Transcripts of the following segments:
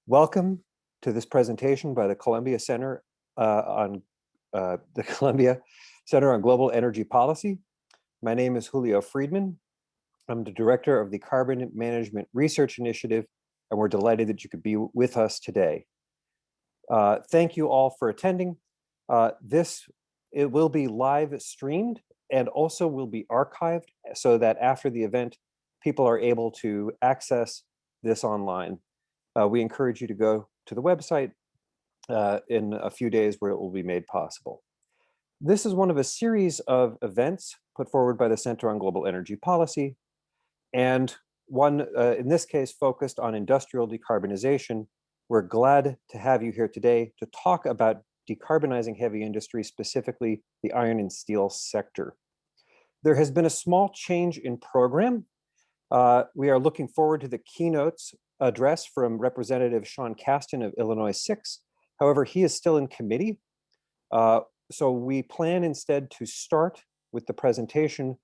Welcome to this presentation by the Columbia Center on the Columbia Center on Global Energy Policy. My name is Julio Friedman. I'm the director of the Carbon Management Research Initiative, and we're delighted that you could be with us today. Thank you all for attending. It will be live streamed and also will be archived so that after the event, people are able to access this online. We encourage you to go to the website in a few days where it will be made possible. This is one of a series of events put forward by the Center on Global Energy Policy, and one, in this case, focused on industrial decarbonization. We're glad to have you here today to talk about decarbonizing heavy industry, specifically the iron and steel sector. There has been a small change in program. We are looking forward to the keynotes address from Representative Sean Casten of Illinois 6. However, he is still in committee. So we plan instead to start with the presentation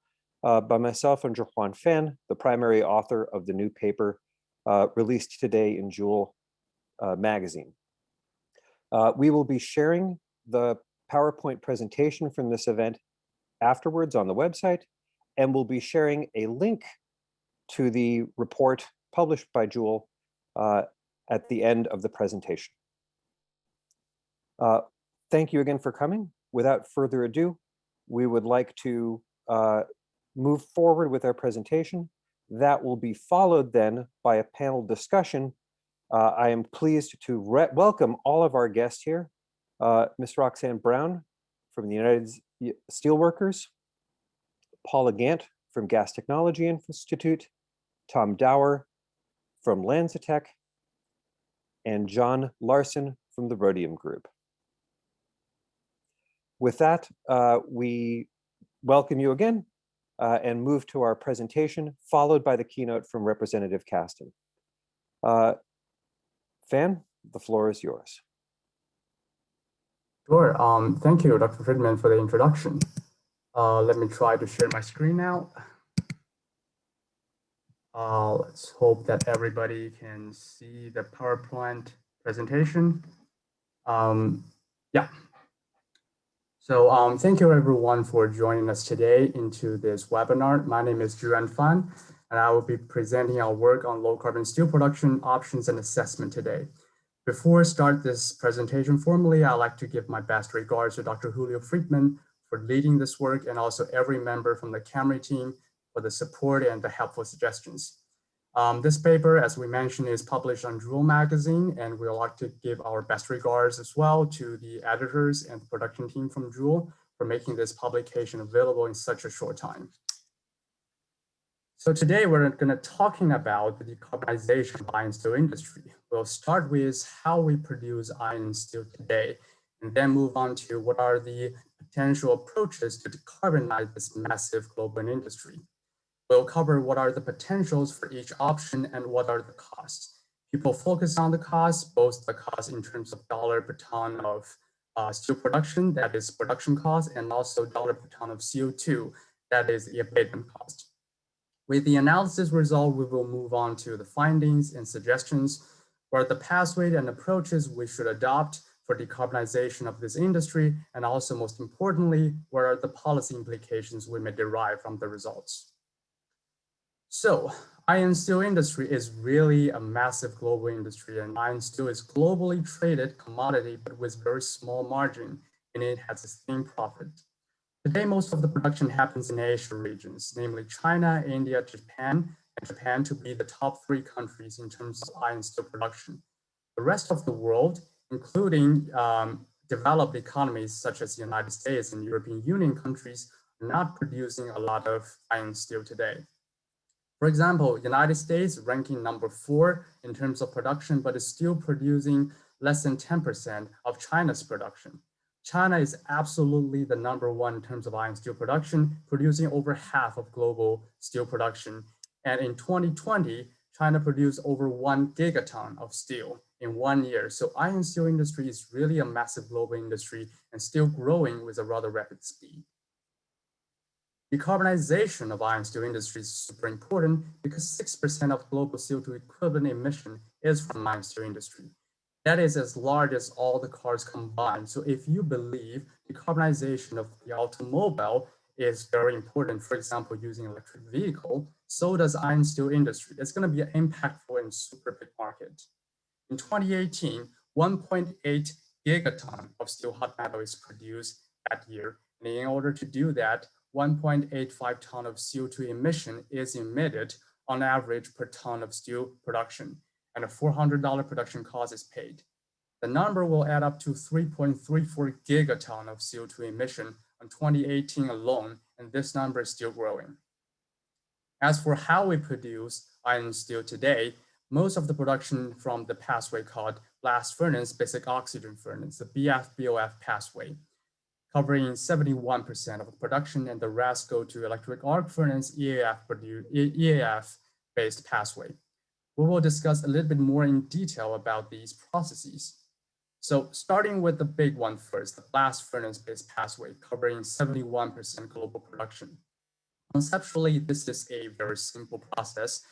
by myself and Juan Fan, the primary author of the new paper released today in Joule magazine. We will be sharing the PowerPoint presentation from this event afterwards on the website, and we'll be sharing a link to the report published by Joule at the end of the presentation. Thank you again for coming. Without further ado, we would like to move forward with our presentation. That will be followed then by a panel discussion. I am pleased to welcome all of our guests here. Ms. Roxanne Brown from the United Steelworkers, Paula Gant from Gas Technology Institute, Tom Dower from Lanzatech, and John Larson from the Rhodium Group. With that, we welcome you again and move to our presentation, followed by the keynote from Representative Casten. Fan, the floor is yours. Sure. Thank you, Dr. Friedman, for the introduction. Let me try to share my screen now. Let's hope that everybody can see the PowerPoint presentation. Yeah. So thank you everyone for joining us today into this webinar. My name is Juan Fan, and I will be presenting our work on low carbon steel production options and assessment today. Before I start this presentation formally, I'd like to give my best regards to Dr. Julio Friedman for leading this work, and also every member from the Camry team for the support and the helpful suggestions. This paper, as we mentioned, is published on Joule magazine, and we'd like to give our best regards as well to the editors and the production team from Joule for making this publication available in such a short time. So today we're going to talking about the decarbonization of the iron and steel industry. We'll start with how we produce iron and steel today, and then move on to what are the potential approaches to decarbonize this massive global industry. We'll cover what are the potentials for each option and what are the costs. People focus on the costs, both the cost in terms of dollar per ton of steel production, that is production cost, and also dollar per ton of CO2, that is the abatement cost. With the analysis result, we will move on to the findings and suggestions, what are the pathways and approaches we should adopt for decarbonization of this industry, and also most importantly, what are the policy implications we may derive from the results. So, iron and steel industry is really a massive global industry, and iron and steel is globally traded commodity, but with very small margin, and it has the same profit. Today, most of the production happens in Asia regions, namely China, India, Japan, and Japan to be the top 3 countries in terms of iron and steel production. The rest of the world, including developed economies such as the United States and European Union countries, are not producing a lot of iron and steel today. For example, United States ranking number 4 in terms of production, but is still producing less than 10% of China's production. China is absolutely the number 1 in terms of iron and steel production, producing over half of global steel production. And in 2020, China produced over 1 gigaton of steel in 1 year. So iron and steel industry is really a massive global industry and still growing with a rather rapid speed. Decarbonization of iron steel industry is super important because 6% of global CO2 equivalent emission is from iron steel industry. That is as large as all the cars combined. So if you believe decarbonization of the automobile is very important, for example, using electric vehicle, so does iron steel industry. It's going to be impactful and super big market. In 2018, 1.8 gigaton of steel hot metal is produced that year. And in order to do that, 1.85 ton of CO2 emission is emitted on average per ton of steel production, and a $400 production cost is paid. The number will add up to 3.34 gigaton of CO2 emission in 2018 alone, and this number is still growing. As for how we produce iron steel today, most of the production from the pathway called blast furnace, basic oxygen furnace, the BF-BOF pathway, covering 71% of the production, and the rest go to electric arc furnace, EAF-based pathway. We will discuss a little bit more in detail about these processes. So starting with the big one first, the blast furnace-based pathway, covering 71% global production. Conceptually, this is a very simple process.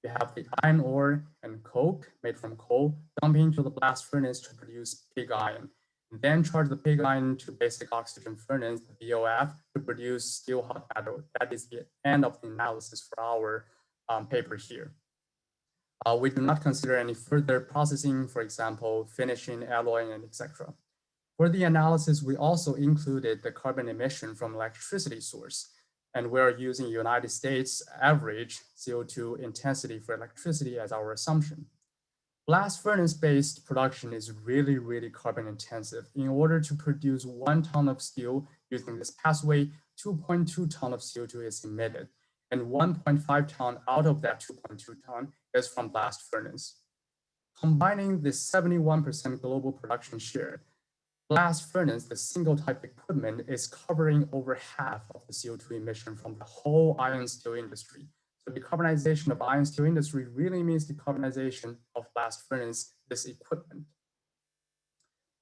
You have the iron ore and coke made from coal dumped into the blast furnace to produce pig iron. Then charge the pig iron to basic oxygen furnace, the BOF, to produce steel hot metal. That is the end of the analysis for our paper here. We do not consider any further processing, for example, finishing, alloying, and etc. For the analysis, we also included the carbon emission from electricity source, and we're using United States average CO2 intensity for electricity as our assumption. Blast furnace-based production is really, really carbon intensive. In order to produce 1 ton of steel using this pathway, 2.2 ton of CO2 is emitted, and 1.5 ton out of that 2.2 ton is from blast furnace. Combining the 71% global production share, blast furnace, the single type equipment, is covering over half of the CO2 emission from the whole iron steel industry. So decarbonization of iron steel industry really means decarbonization of blast furnace, this equipment.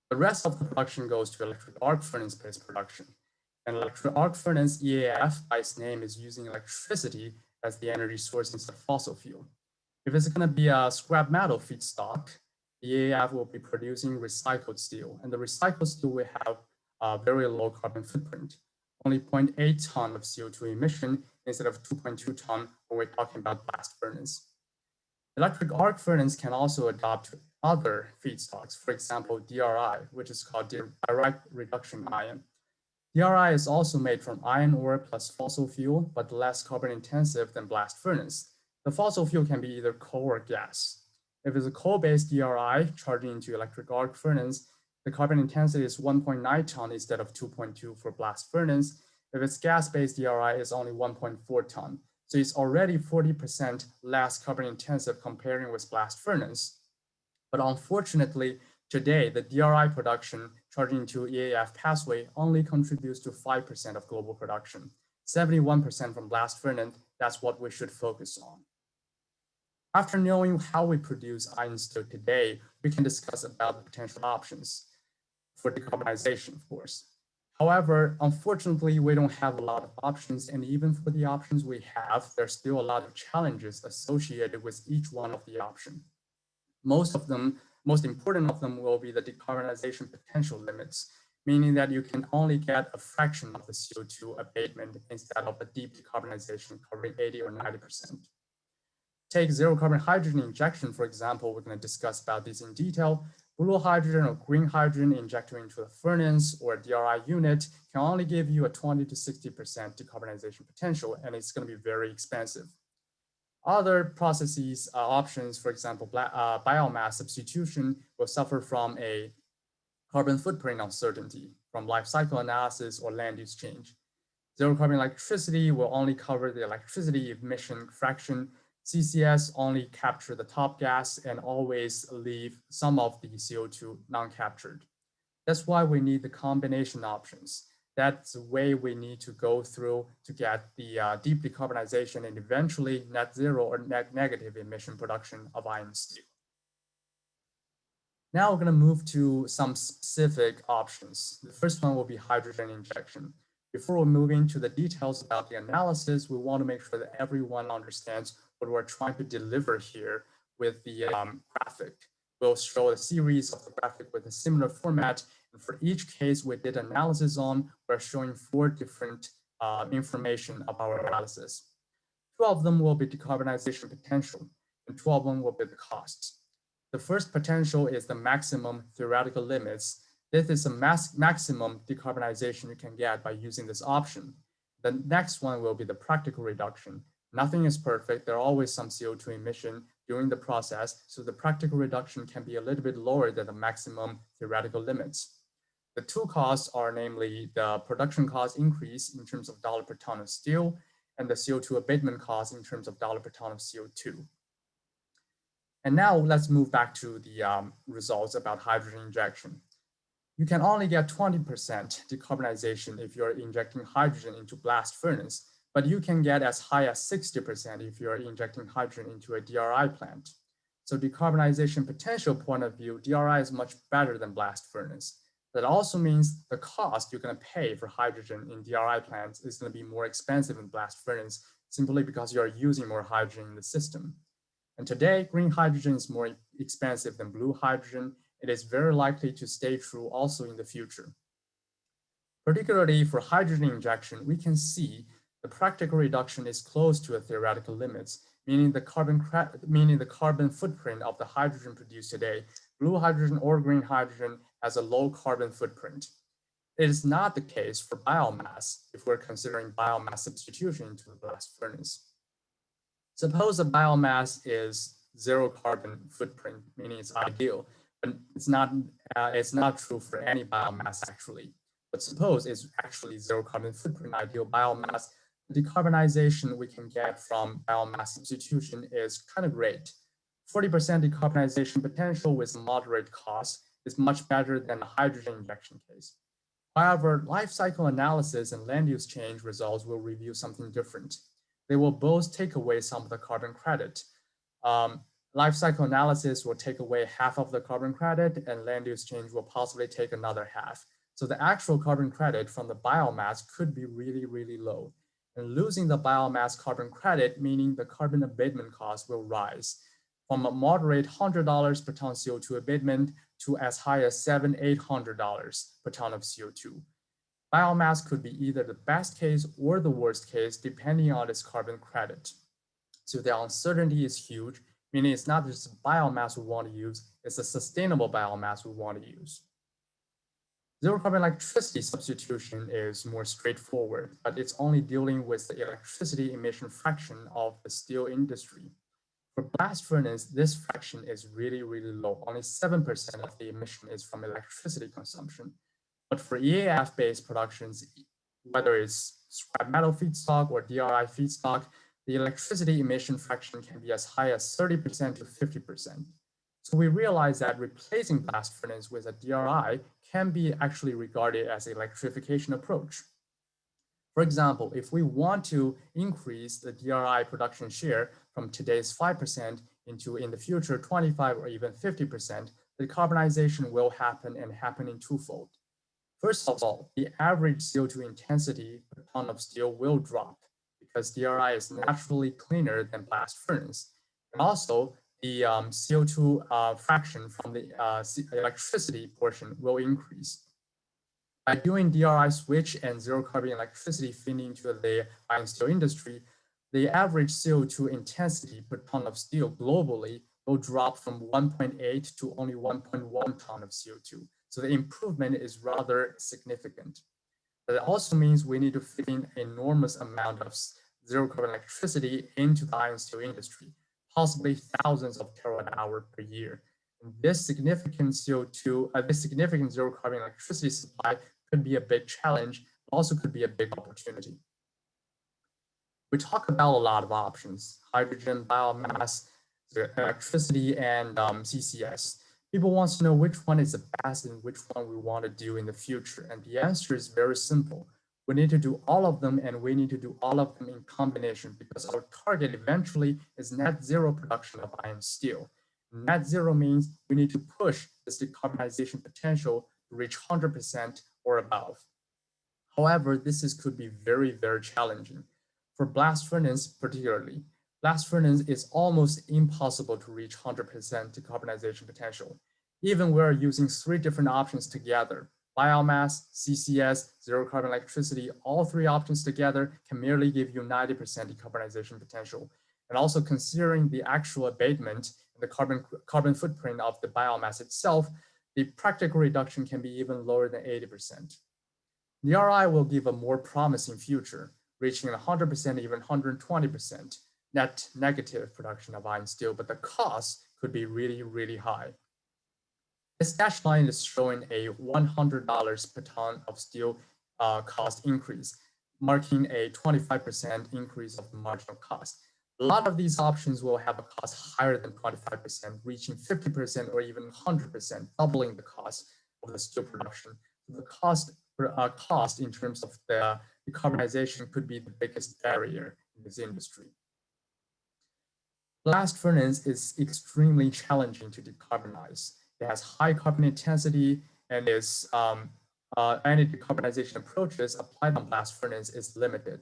The rest of the production goes to electric arc furnace-based production. And electric arc furnace, EAF, by its name, is using electricity as the energy source instead of fossil fuel. If it's going to be a scrap metal feedstock, the EAF will be producing recycled steel, and the recycled steel will have a very low carbon footprint, only 0.8 ton of CO2 emission instead of 2.2 ton when we're talking about blast furnace. Electric arc furnace can also adopt other feedstocks, for example, DRI, which is called direct reduction iron. DRI is also made from iron ore plus fossil fuel, but less carbon intensive than blast furnace. The fossil fuel can be either coal or gas. If it's a coal-based DRI charging into electric arc furnace, the carbon intensity is 1.9 ton instead of 2.2 for blast furnace. If it's gas-based DRI, it's only 1.4 ton. So it's already 40% less carbon intensive comparing with blast furnace. But unfortunately, today, the DRI production charging into EAF pathway only contributes to 5% of global production. 71% from blast furnace, that's what we should focus on. After knowing how we produce iron steel today, we can discuss about the potential options for decarbonization, of course. However, unfortunately, we don't have a lot of options, and even for the options we have, there's still a lot of challenges associated with each one of the options. Most important of them will be the decarbonization potential limits, meaning that you can only get a fraction of the CO2 abatement instead of a deep decarbonization covering 80 or 90%. Take zero carbon hydrogen injection, for example. We're going to discuss about this in detail. Blue hydrogen or green hydrogen injected into a furnace or a DRI unit can only give you a 20 to 60% decarbonization potential, and it's going to be very expensive. Other processes, options, for example, biomass substitution, will suffer from a carbon footprint uncertainty from life cycle analysis or land use change. Zero carbon electricity will only cover the electricity emission fraction. CCS only capture the top gas and always leave some of the CO2 non-captured. That's why we need the combination options. That's the way we need to go through to get the deep decarbonization and eventually net zero or net negative emission production of iron steel. Now we're going to move to some specific options. The first one will be hydrogen injection. Before we move into the details about the analysis, we want to make sure that everyone understands what we're trying to deliver here with the graphic. We'll show a series of the graphic with a similar format. And for each case we did analysis on, we're showing 4 different information of our analysis. 2 of them will be decarbonization potential, and 2 of them will be the costs. The first potential is the maximum theoretical limits. This is a maximum decarbonization you can get by using this option. The next one will be the practical reduction. Nothing is perfect. There are always some CO2 emission during the process, so the practical reduction can be a little bit lower than the maximum theoretical limits. The 2 costs are namely the production cost increase in terms of dollar per ton of steel and the CO2 abatement cost in terms of dollar per ton of CO2. And now let's move back to the results about hydrogen injection. You can only get 20% decarbonization if you're injecting hydrogen into blast furnace, but you can get as high as 60% if you're injecting hydrogen into a DRI plant. So decarbonization potential point of view, DRI is much better than blast furnace. That also means the cost you're going to pay for hydrogen in DRI plants is going to be more expensive in blast furnace simply because you're using more hydrogen in the system. And today, green hydrogen is more expensive than blue hydrogen. It is very likely to stay true also in the future. Particularly for hydrogen injection, we can see the practical reduction is close to a theoretical limits, meaning the carbon footprint of the hydrogen produced today, blue hydrogen or green hydrogen, has a low carbon footprint. It is not the case for biomass if we're considering biomass substitution into the blast furnace. Suppose the biomass is 0 carbon footprint, meaning it's ideal, but it's not true for any biomass actually. But suppose it's actually 0 carbon footprint ideal biomass, the decarbonization we can get from biomass substitution is kind of great. 40% decarbonization potential with moderate cost is much better than the hydrogen injection case. However, life cycle analysis and land use change results will reveal something different. They will both take away some of the carbon credit. Life cycle analysis will take away half of the carbon credit, and land use change will possibly take another half. So the actual carbon credit from the biomass could be really, really low. And losing the biomass carbon credit, meaning the carbon abatement cost will rise from a moderate $100 per ton CO2 abatement to as high as $700–800 per ton of CO2. Biomass could be either the best case or the worst case, depending on its carbon credit. So the uncertainty is huge, meaning it's not just biomass we want to use, it's a sustainable biomass we want to use. Zero carbon electricity substitution is more straightforward, but it's only dealing with the electricity emission fraction of the steel industry. For blast furnace, this fraction is really, really low. Only 7% of the emission is from electricity consumption. But for EAF-based productions, whether it's scrap metal feedstock or DRI feedstock, the electricity emission fraction can be as high as 30% to 50%. So we realize that replacing blast furnace with a DRI can be actually regarded as an electrification approach. For example, if we want to increase the DRI production share from today's 5% into in the future 25 or even 50%, the decarbonization will happen and happen in twofold. First of all, the average CO2 intensity per ton of steel will drop because DRI is naturally cleaner than blast furnace. And also, the CO2 fraction from the electricity portion will increase. By doing DRI switch and zero carbon electricity feeding into the iron steel industry, the average CO2 intensity per ton of steel globally will drop from 1.8 to only 1.1 ton of CO2. So the improvement is rather significant. But it also means we need to fit in an enormous amount of zero carbon electricity into the iron steel industry, possibly thousands of terawatt-hours per year. And this significant this significant zero carbon electricity supply could be a big challenge, but also could be a big opportunity. We talk about a lot of options: hydrogen, biomass, electricity, and CCS. People want to know which one is the best and which one we want to do in the future. And the answer is very simple. We need to do all of them, and we need to do all of them in combination, because our target eventually is net zero production of iron steel. Net zero means we need to push this decarbonization potential to reach 100% or above. However, could be very, very challenging. For blast furnace particularly, blast furnace is almost impossible to reach 100% decarbonization potential. Even we're using 3 different options together, biomass, CCS, zero carbon electricity, all 3 options together can merely give you 90% decarbonization potential. And also considering the actual abatement and the carbon footprint of the biomass itself, the practical reduction can be even lower than 80%. DRI will give a more promising future, reaching 100%, even 120% net negative production of iron steel, but the cost could be really, really high. This dashed line is showing a $100 per ton of steel cost increase, marking a 25% increase of the marginal cost. A lot of these options will have a cost higher than 25%, reaching 50% or even 100%, doubling the cost of the steel production. The cost in terms of the decarbonization could be the biggest barrier in this industry. Blast furnace is extremely challenging to decarbonize. It has high carbon intensity, and any decarbonization approaches applied on blast furnace is limited.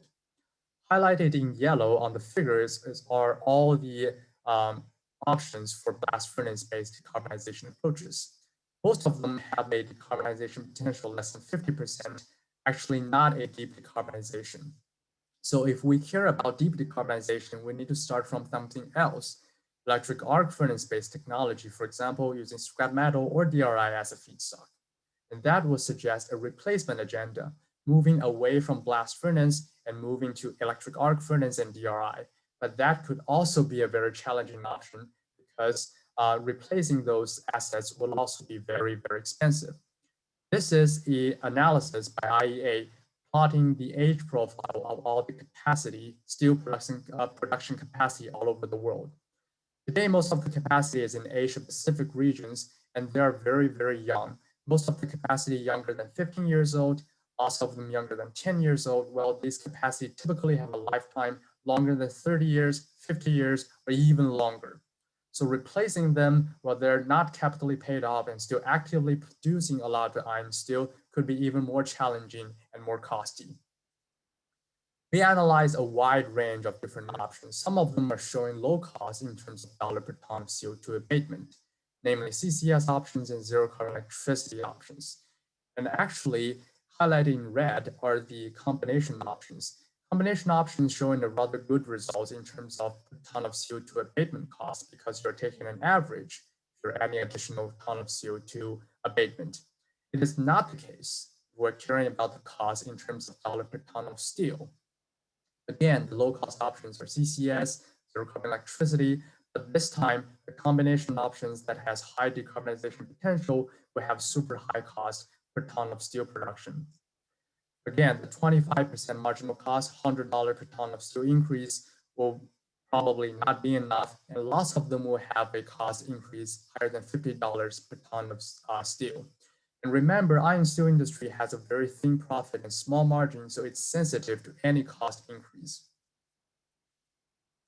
Highlighted in yellow on the figures are all the options for blast furnace-based decarbonization approaches. Most of them have a decarbonization potential less than 50%, actually not a deep decarbonization. So if we care about deep decarbonization, we need to start from something else. Electric arc furnace-based technology, for example, using scrap metal or DRI as a feedstock. And that would suggest a replacement agenda, moving away from blast furnace and moving to electric arc furnace and DRI. But that could also be a very challenging option because replacing those assets will also be very, very expensive. This is the analysis by IEA plotting the age profile of all the capacity, steel production capacity all over the world. Today, most of the capacity is in Asia Pacific regions, and they're very, very young. Most of the capacity younger than 15 years old, lots of them younger than 10 years old. Well, these capacity typically have a lifetime longer than 30 years, 50 years, or even longer. So replacing them while they're not capitally paid off and still actively producing a lot of iron steel could be even more challenging and more costly. We analyze a wide range of different options. Some of them are showing low cost in terms of dollar per ton of CO2 abatement, namely CCS options and zero carbon electricity options. And actually, highlighted in red are the combination options. Combination options showing a rather good results in terms of per ton of CO2 abatement cost because you're taking an average if you're adding additional ton of CO2 abatement. It is not the case. We're caring about the cost in terms of dollar per ton of steel. Again, the low-cost options are CCS, zero-carbon electricity, but this time, the combination options that has high decarbonization potential will have super high cost per ton of steel production. Again, the 25% marginal cost, $100 per ton of steel increase will probably not be enough, and lots of them will have a cost increase higher than $50 per ton of steel. And remember, iron steel industry has a very thin profit and small margin, so it's sensitive to any cost increase.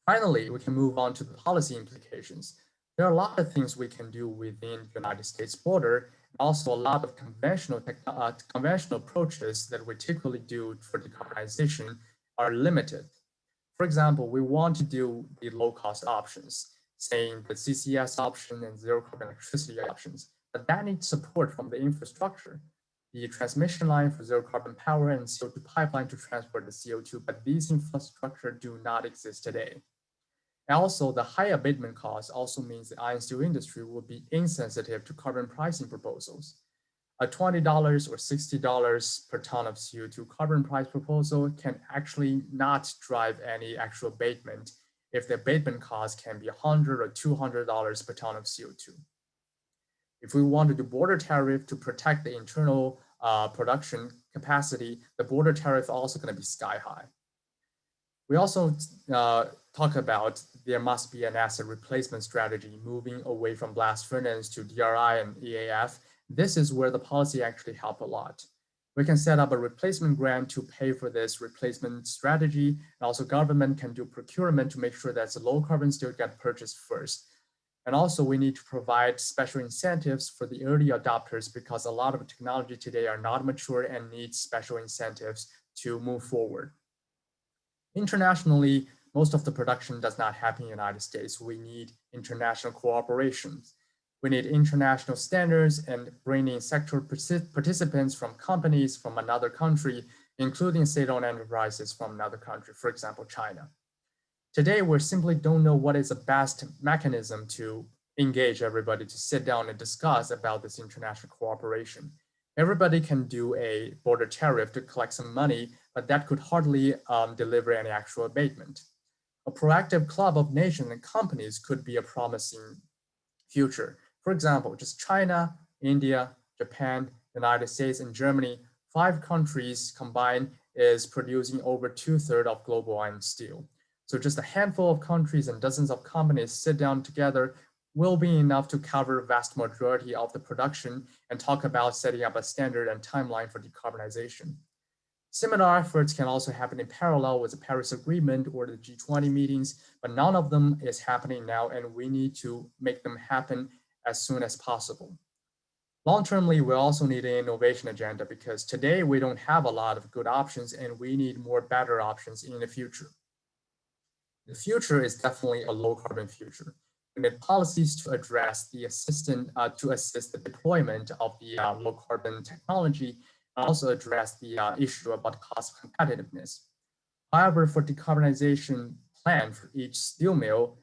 Finally, we can move on to the policy implications. There are a lot of things we can do within the United States border, and also a lot of conventional approaches that we typically do for decarbonization are limited. For example, we want to do the low-cost options, saying the CCS option and zero-carbon electricity options. But that needs support from the infrastructure, the transmission line for zero carbon power and CO2 pipeline to transport the CO2, but these infrastructure do not exist today. And also, the high abatement cost also means the iron steel industry will be insensitive to carbon pricing proposals. A $20 or $60 per ton of CO2 carbon price proposal can actually not drive any actual abatement if the abatement cost can be $100 or $200 per ton of CO2. If we want to do border tariff to protect the internal production capacity, the border tariff is also going to be sky high. We also talk about there must be an asset replacement strategy moving away from blast furnace to DRI and EAF. This is where the policy actually help a lot. We can set up a replacement grant to pay for this replacement strategy, and also government can do procurement to make sure that the low carbon steel get purchased first. And also we need to provide special incentives for the early adopters because a lot of technology today are not mature and need special incentives to move forward. Internationally, most of the production does not happen in the United States. We need international cooperation. We need international standards and bringing sector participants from companies from another country, including state-owned enterprises from another country, for example, China. Today, we simply don't know what is the best mechanism to engage everybody to sit down and discuss about this international cooperation. Everybody can do a border tariff to collect some money, but that could hardly deliver any actual abatement. A proactive club of nations and companies could be a promising future. For example, just China, India, Japan, United States, and Germany, 5 countries combined is producing over 2/3 of global iron and steel. So just a handful of countries and dozens of companies sit down together will be enough to cover a vast majority of the production and talk about setting up a standard and timeline for decarbonization. Similar efforts can also happen in parallel with the Paris Agreement or the G20 meetings, but none of them is happening now, and we need to make them happen as soon as possible. Long-termly, we also need an innovation agenda because today we don't have a lot of good options and we need more better options in the future. The future is definitely a low carbon future. We need policies to address the assist the deployment of the low carbon technology and also address the issue about cost competitiveness. However, for decarbonization plan for each steel mill,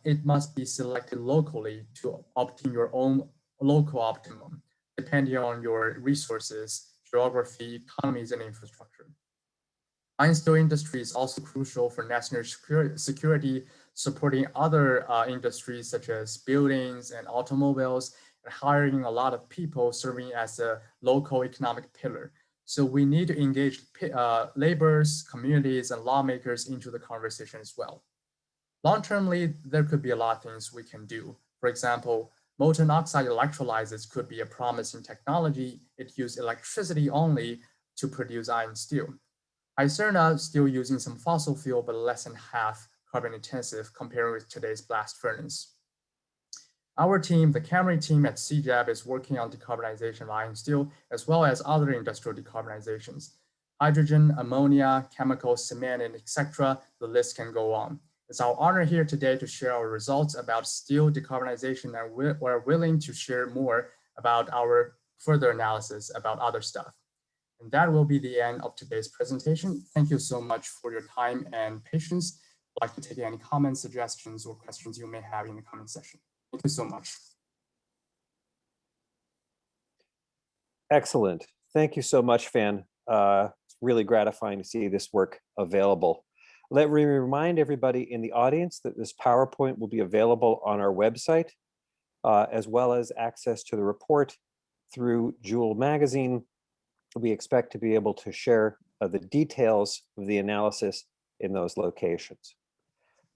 it must be selected locally to obtain your own local optimum, depending on your resources, geography, economies, and infrastructure. Iron steel industry is also crucial for national security, supporting other industries such as buildings and automobiles, and hiring a lot of people serving as a local economic pillar. So we need to engage laborers, communities, and lawmakers into the conversation as well. Long-termly, there could be a lot of things we can do. For example, molten oxide electrolyzers could be a promising technology. It uses electricity only to produce iron steel. Icerna still using some fossil fuel, but less than half carbon intensive compared with today's blast furnace. Our team, the Camry team at CJAB, is working on decarbonization of iron steel, as well as other industrial decarbonizations. Hydrogen, ammonia, chemicals, cement, and etc. The list can go on. It's our honor here today to share our results about steel decarbonization, and we're willing to share more about our further analysis about other stuff. And that will be the end of today's presentation. Thank you so much for your time and patience. I'd like to take any comments, suggestions, or questions you may have in the comment section. Thank you so much. Excellent. Thank you so much, Fan. It's really gratifying to see this work available. Let me remind everybody in the audience that this PowerPoint will be available on our website, as well as access to the report through Joule magazine. We expect to be able to share the details of the analysis in those locations.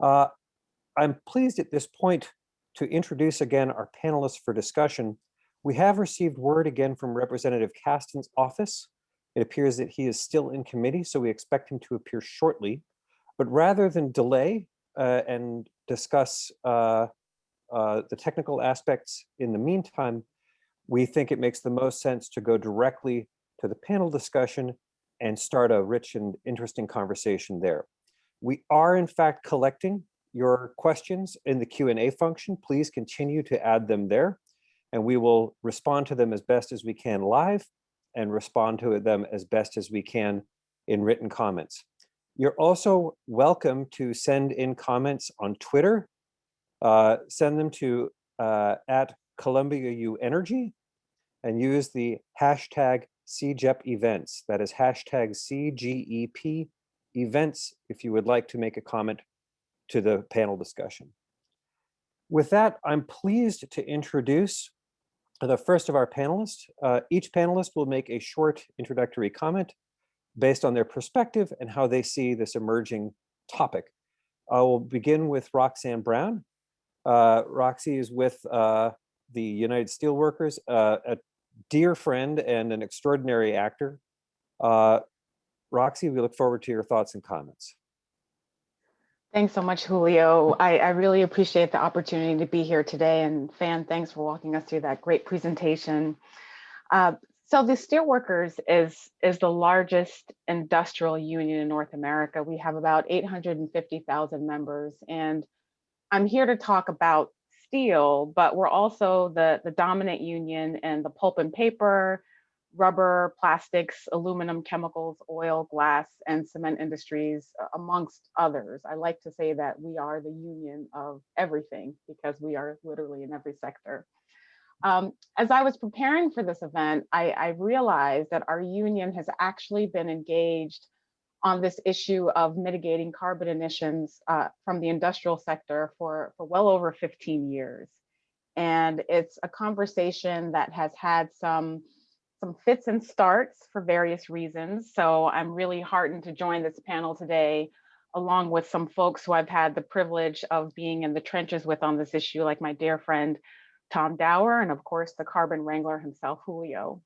I'm pleased at this point to introduce again our panelists for discussion. We have received word again from Representative Kasten's office. It appears that he is still in committee, so we expect him to appear shortly. But rather than delay and discuss the technical aspects in the meantime, we think it makes the most sense to go directly to the panel discussion and start a rich and interesting conversation there. We are in fact collecting your questions in the Q&A function. Please continue to add them there, and we will respond to them as best as we can live and respond to them as best as we can in written comments. You're also welcome to send in comments on Twitter. Send them to @ColumbiaUEnergy and use the hashtag CGEP events. That is hashtag CGEP events if you would like to make a comment to the panel discussion. With that, I'm pleased to introduce the first of our panelists. Each panelist will make a short introductory comment based on their perspective and how they see this emerging topic. I will begin with Roxanne Brown. Roxy is with the United Steelworkers, a dear friend and an extraordinary actor. Roxy, we look forward to your thoughts and comments. Thanks so much, Julio. I really appreciate the opportunity to be here today. And Fan, thanks for walking us through that great presentation. Uh, so the Steelworkers is the largest industrial union in North America. We have about 850,000 members. And I'm here to talk about steel, but we're also the dominant union in the pulp and paper, rubber, plastics, aluminum, chemicals, oil, glass, and cement industries, amongst others. I like to say that we are the union of everything because we are literally in every sector. As I was preparing for this event, I realized that our union has actually been engaged on this issue of mitigating carbon emissions from the industrial sector for well over 15 years. And it's a conversation that has had some fits and starts for various reasons. So I'm really heartened to join this panel today, along with some folks who I've had the privilege of being in the trenches with on this issue, like my dear friend, Tom Dower, and of course, the carbon wrangler himself, Julio.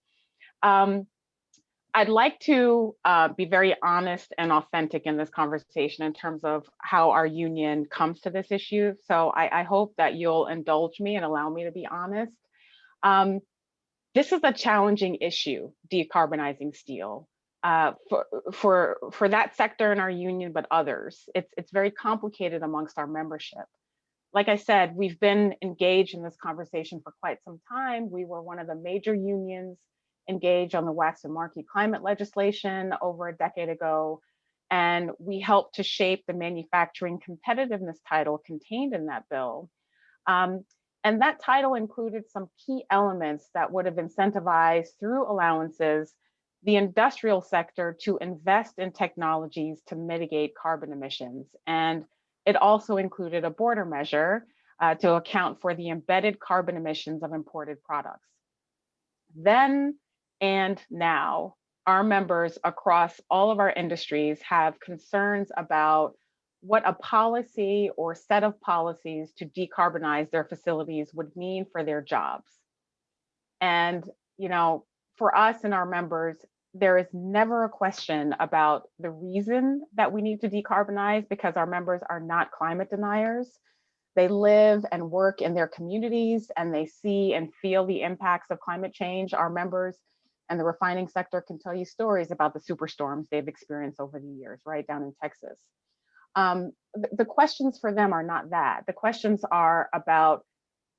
I'd like to be very honest and authentic in this conversation in terms of how our union comes to this issue. So I hope that you'll indulge me and allow me to be honest. Um, this is a challenging issue, decarbonizing steel, for that sector in our union, but others. It's very complicated amongst our membership. Like I said, we've been engaged in this conversation for quite some time. We were one of the major unions engaged on the Waxman-Markey climate legislation over a decade ago. And we helped to shape the manufacturing competitiveness title contained in that bill. And that title included some key elements that would have incentivized through allowances the industrial sector to invest in technologies to mitigate carbon emissions. And it also included a border measure to account for the embedded carbon emissions of imported products. Then and now, our members across all of our industries have concerns about what a policy or set of policies to decarbonize their facilities would mean for their jobs. And, you know, for us and our members, there is never a question about the reason that we need to decarbonize because our members are not climate deniers. They live and work in their communities and they see and feel the impacts of climate change. Our members and the refining sector can tell you stories about the superstorms they've experienced over the years, right down in Texas. The questions for them are not that. The questions are about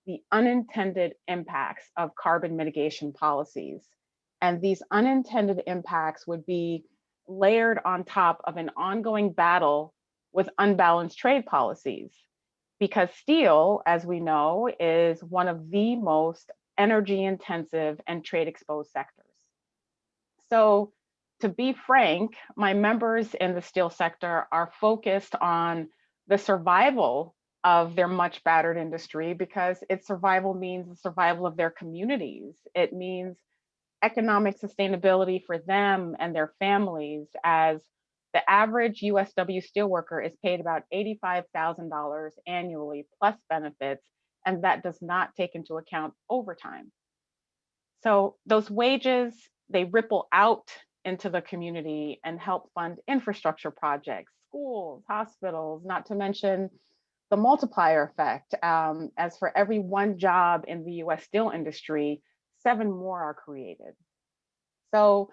the unintended impacts of carbon mitigation policies. And these unintended impacts would be layered on top of an ongoing battle with unbalanced trade policies. Because steel, as we know, is one of the most energy intensive and trade exposed sectors. So to be frank, my members in the steel sector are focused on the survival of their much battered industry because its survival means the survival of their communities. It means economic sustainability for them and their families, as the average USW steelworker is paid about $85,000 annually plus benefits, and that does not take into account overtime. So those wages, they ripple out into the community and help fund infrastructure projects, schools, hospitals, not to mention the multiplier effect. As for every one job in the US steel industry, 7 more are created. So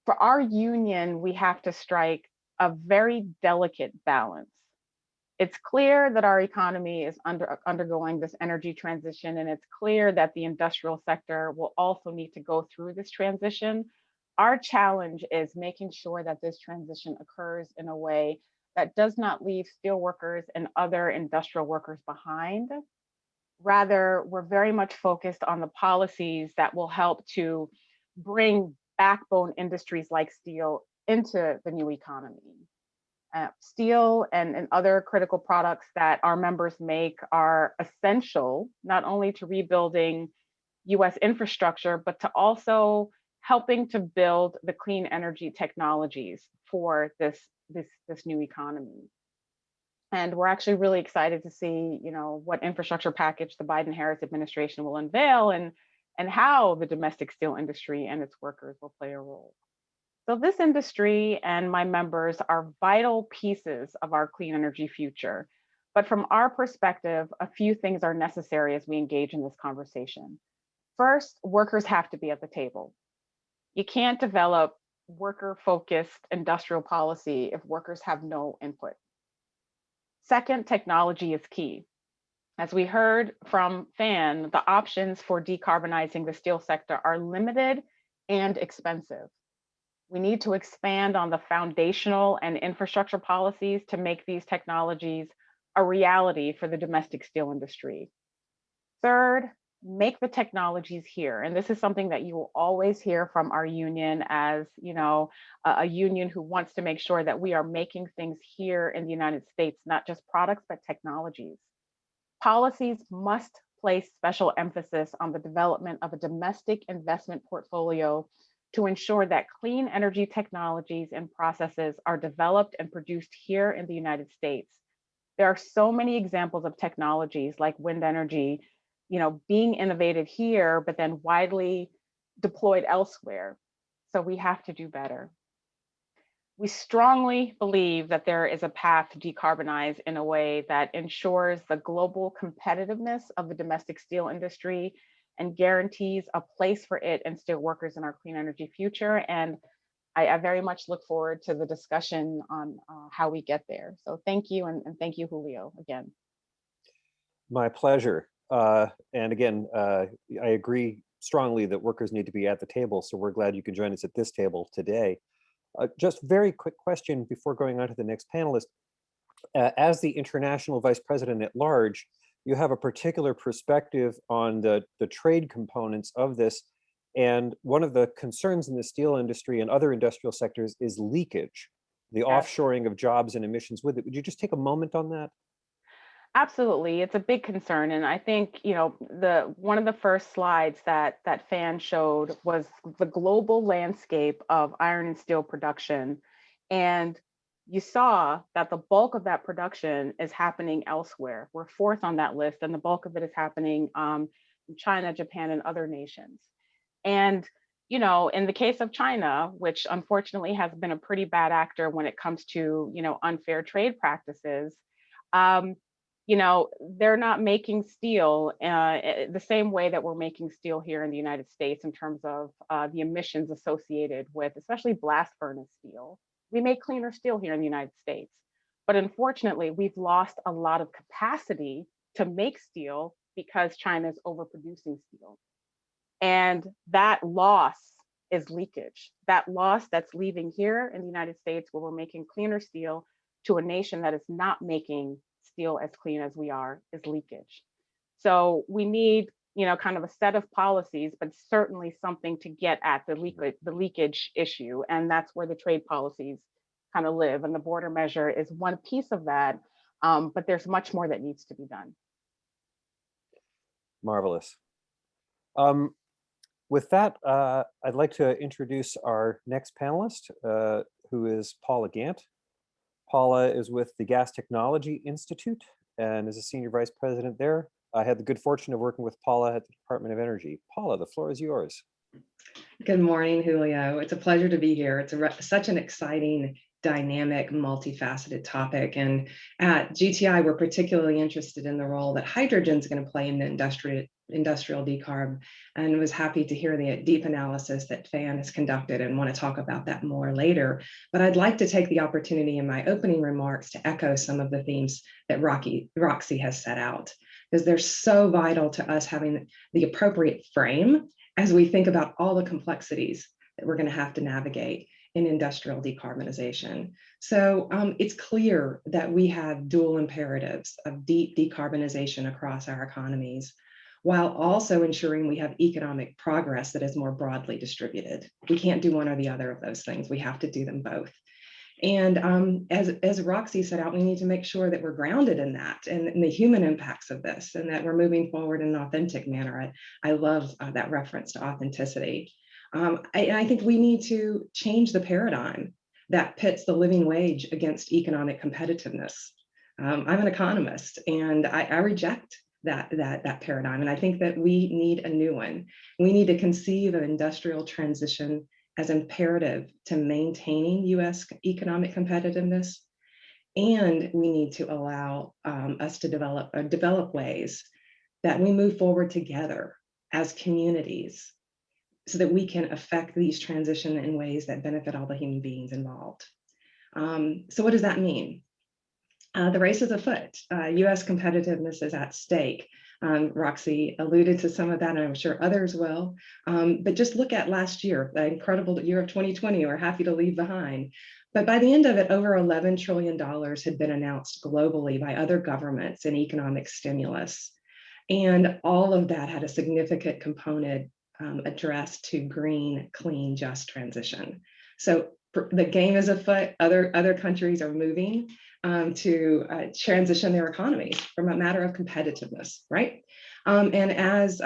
for our union, we have to strike a very delicate balance. It's clear that our economy is undergoing this energy transition, and it's clear that the industrial sector will also need to go through this transition. Our challenge is making sure that this transition occurs in a way that does not leave steelworkers and other industrial workers behind. Rather, we're very much focused on the policies that will help to bring backbone industries like steel into the new economy. Steel and other critical products that our members make are essential, not only to rebuilding US infrastructure, but to also helping to build the clean energy technologies for this new economy. And we're actually really excited to see, you know, what infrastructure package the Biden-Harris administration will unveil and how the domestic steel industry and its workers will play a role. So this industry and my members are vital pieces of our clean energy future. But from our perspective, a few things are necessary as we engage in this conversation. First, workers have to be at the table. You can't develop worker-focused industrial policy if workers have no input. Second, technology is key. As we heard from Fan, the options for decarbonizing the steel sector are limited and expensive. We need to expand on the foundational and infrastructure policies to make these technologies a reality for the domestic steel industry. Third, make the technologies here. And this is something that you will always hear from our union as, a union who wants to make sure that we are making things here in the United States, not just products, but technologies. Policies must place special emphasis on the development of a domestic investment portfolio to ensure that clean energy technologies and processes are developed and produced here in the United States. There are so many examples of technologies like wind energy, being innovated here, but then widely deployed elsewhere. So we have to do better. We strongly believe that there is a path to decarbonize in a way that ensures the global competitiveness of the domestic steel industry and guarantees a place for it and steel workers in our clean energy future. And I very much look forward to the discussion on how we get there. So thank you, and thank you, Julio, again. My pleasure. And again, I agree strongly that workers need to be at the table. So we're glad you can join us at this table today. Just very quick question before going on to the next panelist. As the international vice president at large, you have a particular perspective on the trade components of this. And one of the concerns in the steel industry and other industrial sectors is leakage, the offshoring of jobs and emissions with it. Would you just take a moment on that? Absolutely, it's a big concern, and I think one of the first slides that Fan showed was the global landscape of iron and steel production, and you saw that the bulk of that production is happening elsewhere. We're fourth on that list, and the bulk of it is happening in China, Japan, and other nations. And in the case of China, which unfortunately has been a pretty bad actor when it comes to unfair trade practices. They're not making steel the same way that we're making steel here in the United States in terms of the emissions associated with, especially blast furnace steel. We make cleaner steel here in the United States, but unfortunately, we've lost a lot of capacity to make steel because China is overproducing steel. And that loss is leakage. That loss that's leaving here in the United States where we're making cleaner steel to a nation that is not making steel as clean as we are is leakage. So we need, kind of a set of policies, but certainly something to get at the leakage issue. And that's where the trade policies kind of live. And the border measure is one piece of that, but there's much more that needs to be done. Marvelous. With that, I'd like to introduce our next panelist, who is Paula Gant. Paula is with the Gas Technology Institute and is a senior vice president there. I had the good fortune of working with Paula at the Department of Energy. Paula, the floor is yours. Good morning, Julio. It's a pleasure to be here. It's such an exciting, dynamic, multifaceted topic. And at GTI, we're particularly interested in the role that hydrogen is going to play in the industrial decarb, and was happy to hear the deep analysis that Fan has conducted and want to talk about that more later. But I'd like to take the opportunity in my opening remarks to echo some of the themes that Roxy has set out, because they're so vital to us having the appropriate frame as we think about all the complexities that we're going to have to navigate in industrial decarbonization. So it's clear that we have dual imperatives of deep decarbonization across our economies, while also ensuring we have economic progress that is more broadly distributed. We can't do one or the other of those things. We have to do them both. And as Roxy set out, we need to make sure that we're grounded in that and in the human impacts of this, and that we're moving forward in an authentic manner. I love that reference to authenticity. I think we need to change the paradigm that pits the living wage against economic competitiveness. I'm an economist, and I reject that paradigm, and I think that we need a new one. We need to conceive of industrial transition as imperative to maintaining US economic competitiveness. And we need to allow us to develop ways that we move forward together as communities so that we can affect these transitions in ways that benefit all the human beings involved. So what does that mean? The race is afoot. US competitiveness is at stake. Roxy alluded to some of that, and I'm sure others will. But just look at last year, the incredible year of 2020, we're happy to leave behind. But by the end of it, over $11 trillion had been announced globally by other governments in economic stimulus. And all of that had a significant component addressed to green, clean, just transition. So the game is afoot. Other countries are moving to transition their economies from a matter of competitiveness, right? And as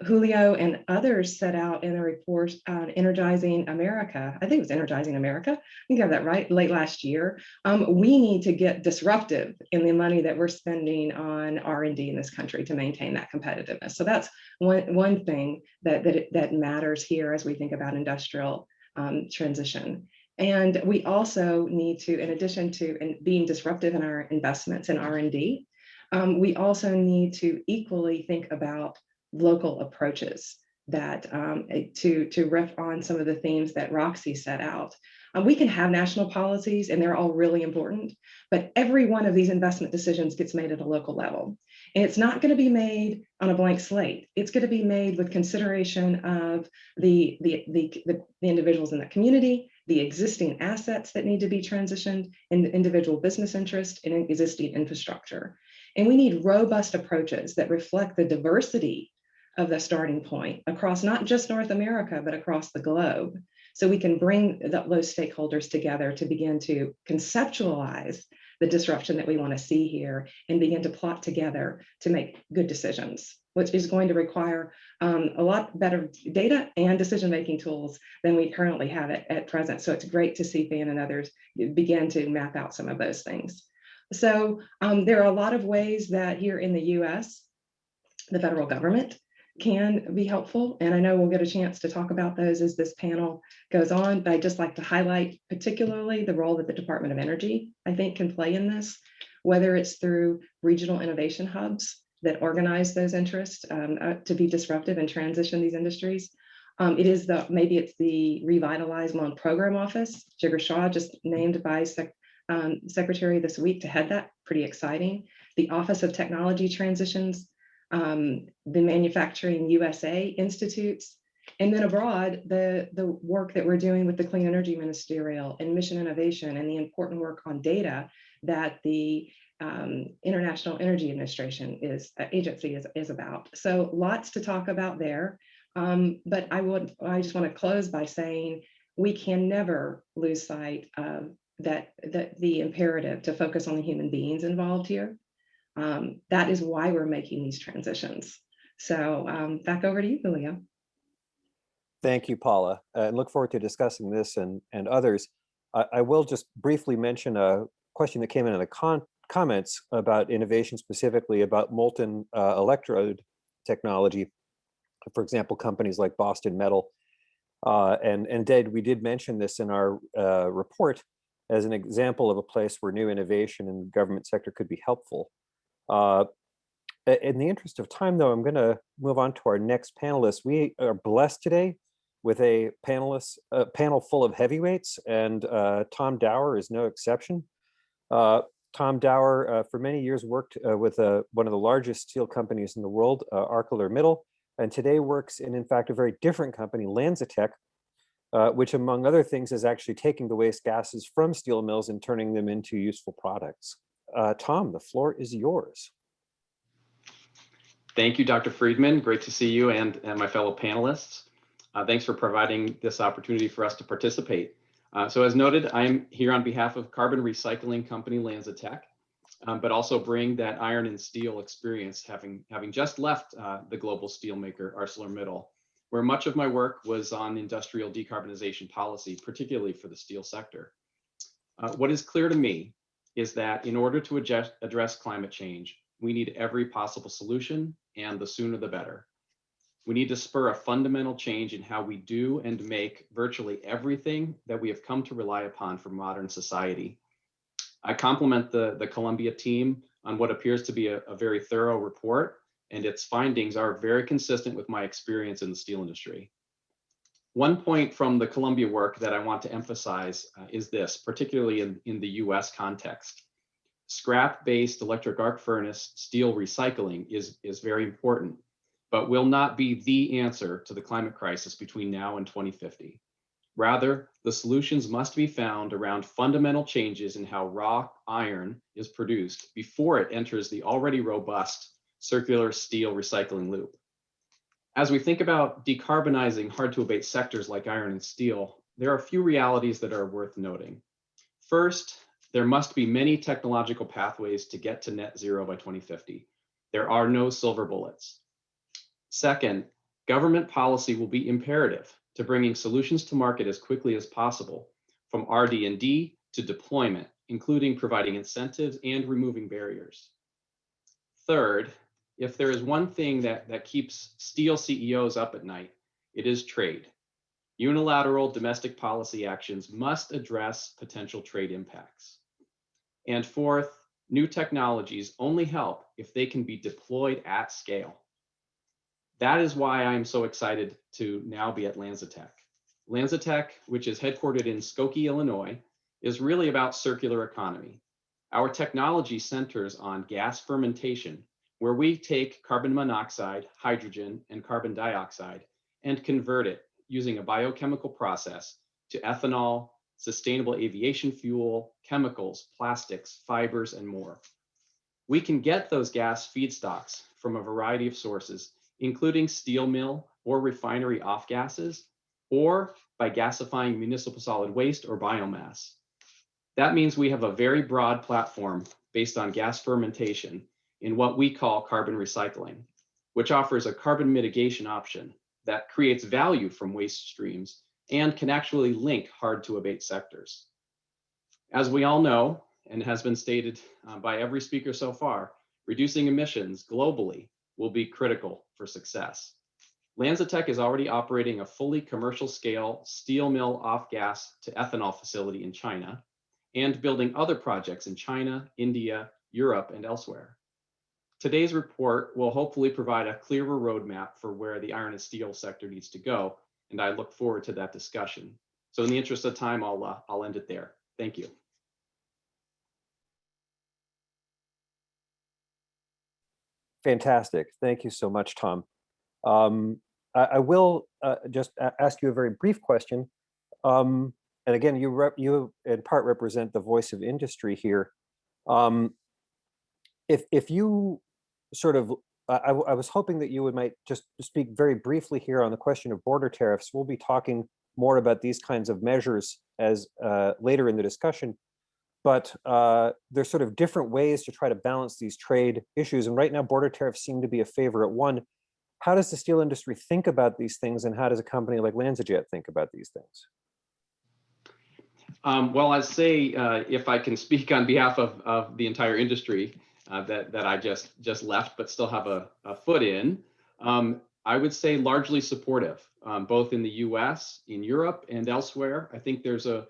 Julio and others set out in a report on Energizing America, I think it was Energizing America, I think I have that right, late last year, we need to get disruptive in the money that we're spending on R&D in this country to maintain that competitiveness. So that's one thing that matters here as we think about industrial transition. And we also need to, in addition to being disruptive in our investments in R&D, we also need to equally think about local approaches that to riff on some of the themes that Roxy set out. We can have national policies and they're all really important, but every one of these investment decisions gets made at a local level. And it's not going to be made on a blank slate. It's going to be made with consideration of the individuals in the community, the existing assets that need to be transitioned, and the individual business interest and existing infrastructure. And we need robust approaches that reflect the diversity of the starting point across not just North America, but across the globe. So we can bring those stakeholders together to begin to conceptualize the disruption that we want to see here and begin to plot together to make good decisions, which is going to require a lot better data and decision-making tools than we currently have at present. So it's great to see Fan and others begin to map out some of those things. So there are a lot of ways that here in the US, the federal government can be helpful. And I know we'll get a chance to talk about those as this panel goes on, but I'd just like to highlight particularly the role that the Department of Energy, I think, can play in this, whether it's through regional innovation hubs that organize those interests to be disruptive and transition these industries. Maybe it's the Revitalize Loan Program Office. Jigar Shah just named by Secretary this week to head that, pretty exciting. The Office of Technology Transitions, the Manufacturing USA Institutes, and then abroad, the work that we're doing with the Clean Energy Ministerial and Mission Innovation and the important work on data that the International Energy Administration agency is about. So lots to talk about there. But I just want to close by saying we can never lose sight of the imperative to focus on the human beings involved here. That is why we're making these transitions. So back over to you, Julio. Thank you, Paula. And look forward to discussing this and others. I will just briefly mention a question that came in the comments about innovation, specifically about molten electrode technology. For example, companies like Boston Metal. And indeed, we did mention this in our report as an example of a place where new innovation in the government sector could be helpful. In the interest of time, though, I'm going to move on to our next panelist. We are blessed today with a panel full of heavyweights, and Tom Dower is no exception. Tom Dower, for many years, worked with one of the largest steel companies in the world, ArcelorMittal, and today works in fact, a very different company, LanzaTech, which, among other things, is actually taking the waste gases from steel mills and turning them into useful products. Tom, the floor is yours. Thank you, Dr. Friedman. Great to see you and my fellow panelists. Thanks for providing this opportunity for us to participate. So as noted, I'm here on behalf of carbon recycling company LanzaTech, but also bring that iron and steel experience, having just left the global steelmaker ArcelorMittal, where much of my work was on industrial decarbonization policy, particularly for the steel sector. What is clear to me is that in order to address climate change, we need every possible solution, and the sooner the better. We need to spur a fundamental change in how we do and make virtually everything that we have come to rely upon for modern society. I compliment the Columbia team on what appears to be a very thorough report, and its findings are very consistent with my experience in the steel industry. One point from the Columbia work that I want to emphasize is this, particularly in the US context. Scrap-based electric arc furnace steel recycling is very important, but will not be the answer to the climate crisis between now and 2050. Rather, the solutions must be found around fundamental changes in how raw iron is produced before it enters the already robust circular steel recycling loop. As we think about decarbonizing hard-to-abate sectors like iron and steel, there are a few realities that are worth noting. First, there must be many technological pathways to get to net zero by 2050. There are no silver bullets. Second, government policy will be imperative to bringing solutions to market as quickly as possible, from RD&D to deployment, including providing incentives and removing barriers. Third, if there is one thing that keeps steel CEOs up at night, it is trade. Unilateral domestic policy actions must address potential trade impacts. And fourth, new technologies only help if they can be deployed at scale. That is why I'm so excited to now be at LanzaTech. LanzaTech, which is headquartered in Skokie, Illinois, is really about circular economy. Our technology centers on gas fermentation, where we take carbon monoxide, hydrogen, and carbon dioxide and convert it using a biochemical process to ethanol, sustainable aviation fuel, chemicals, plastics, fibers, and more. We can get those gas feedstocks from a variety of sources, including steel mill or refinery off gases, or by gasifying municipal solid waste or biomass. That means we have a very broad platform based on gas fermentation in what we call carbon recycling, which offers a carbon mitigation option that creates value from waste streams and can actually link hard-to-abate sectors. As we all know, and has been stated by every speaker so far, reducing emissions globally will be critical for success. LanzaTech is already operating a fully commercial scale steel mill off-gas to ethanol facility in China and building other projects in China, India, Europe, and elsewhere. Today's report will hopefully provide a clearer roadmap for where the iron and steel sector needs to go, and I look forward to that discussion. So in the interest of time, I'll end it there. Thank you. Fantastic. Thank you so much, Tom. I will just ask you a very brief question. And again, you in part represent the voice of industry here. If you sort of, I was hoping that you might just speak very briefly here on the question of border tariffs. We'll be talking more about these kinds of measures as later in the discussion. But there's sort of different ways to try to balance these trade issues. And right now, border tariffs seem to be a favorite one. How does the steel industry think about these things? And how does a company like LanzaJet think about these things? Well, I'd say if I can speak on behalf of the entire industry that I just left, but still have a foot in, I would say largely supportive, both in the US, in Europe, and elsewhere. I think there's a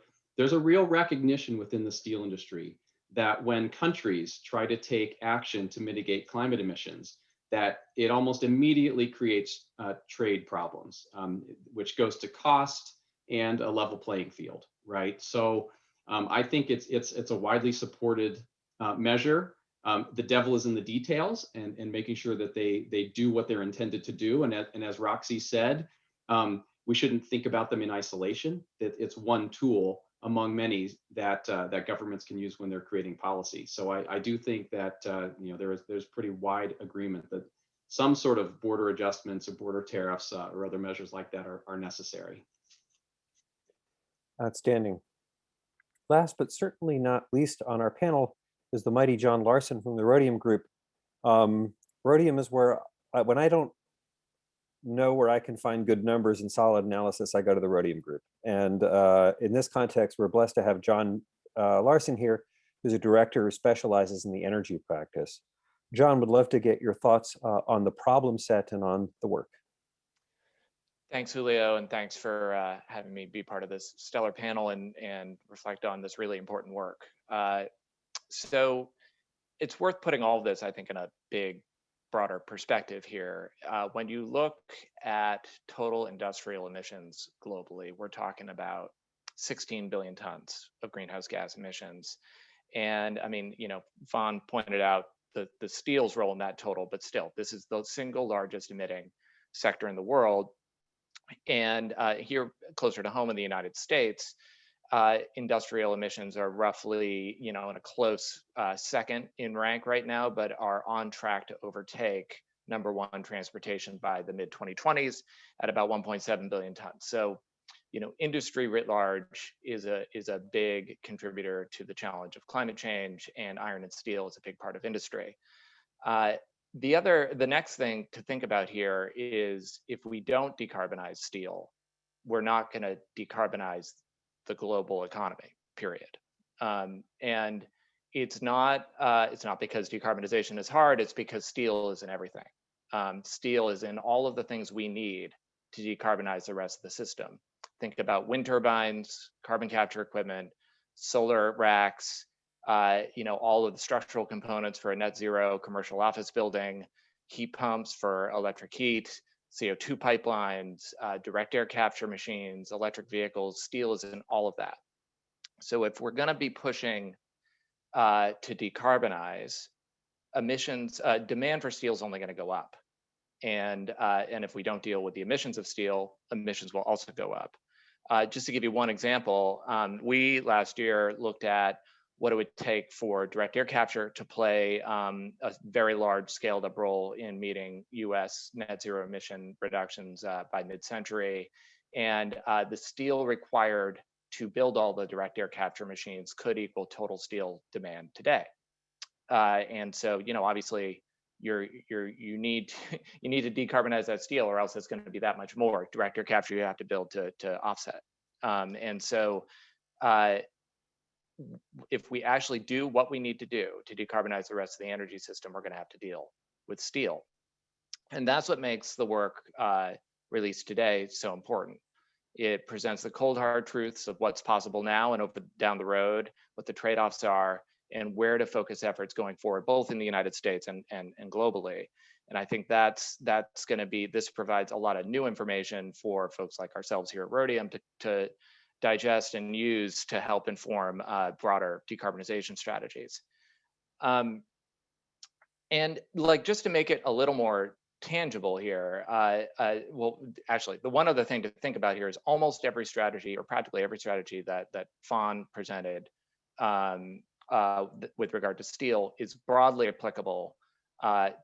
real recognition within the steel industry that when countries try to take action to mitigate climate emissions, that it almost immediately creates trade problems, which goes to cost and a level playing field, right? So I think it's a widely supported measure. The devil is in the details and making sure that they do what they're intended to do. And as Roxy said, we shouldn't think about them in isolation. That it's one tool among many that governments can use when they're creating policy. So I do think that there's pretty wide agreement that some sort of border adjustments or border tariffs or other measures like that are necessary. Outstanding. Last but certainly not least on our panel is the mighty John Larson from the Rhodium Group. Rhodium is where, when I don't know where I can find good numbers and solid analysis, I go to the Rhodium Group. And in this context, we're blessed to have John Larson here, who's a director who specializes in the energy practice. John, would love to get your thoughts on the problem set and on the work. Thanks, Julio, and thanks for having me be part of this stellar panel and reflect on this really important work. So it's worth putting all of this, I think, in a big, broader perspective here. When you look at total industrial emissions globally, we're talking about 16 billion tons of greenhouse gas emissions. And I mean, Vaughn pointed out the steel's role in that total, but still, this is the single largest emitting sector in the world. And here, closer to home in the United States, industrial emissions are roughly, in a close second in rank right now, but are on track to overtake #1 transportation by the mid 2020s at about 1.7 billion tons. So, industry writ large is a big contributor to the challenge of climate change, and iron and steel is a big part of industry. The next thing to think about here is if we don't decarbonize steel, we're not going to decarbonize the global economy, period. And it's not because decarbonization is hard, it's because steel is in everything. Steel is in all of the things we need to decarbonize the rest of the system. Think about wind turbines, carbon capture equipment, solar racks, all of the structural components for a net zero commercial office building, heat pumps for electric heat, CO2 pipelines, direct air capture machines, electric vehicles. Steel is in all of that. So if we're going to be pushing to decarbonize, emissions, demand for steel is only going to go up. And if we don't deal with the emissions of steel, emissions will also go up. Just to give you one example, we last year looked at what it would take for direct air capture to play a very large scaled up role in meeting US net zero emission reductions by mid-century. And the steel required to build all the direct air capture machines could equal total steel demand today. And so, obviously you need to decarbonize that steel, or else it's going to be that much more direct air capture you have to build to offset. And so if we actually do what we need to do to decarbonize the rest of the energy system, we're going to have to deal with steel. And that's what makes the work released today so important. It presents the cold hard truths of what's possible now and down the road, what the trade-offs are, and where to focus efforts going forward, both in the United States and globally. And I think that's going to be, this provides a lot of new information for folks like ourselves here at Rhodium to digest and use to help inform broader decarbonization strategies. And just to make it a little more tangible here, well, actually, the one other thing to think about here is almost every strategy, or practically every strategy that Fawn presented with regard to steel is broadly applicable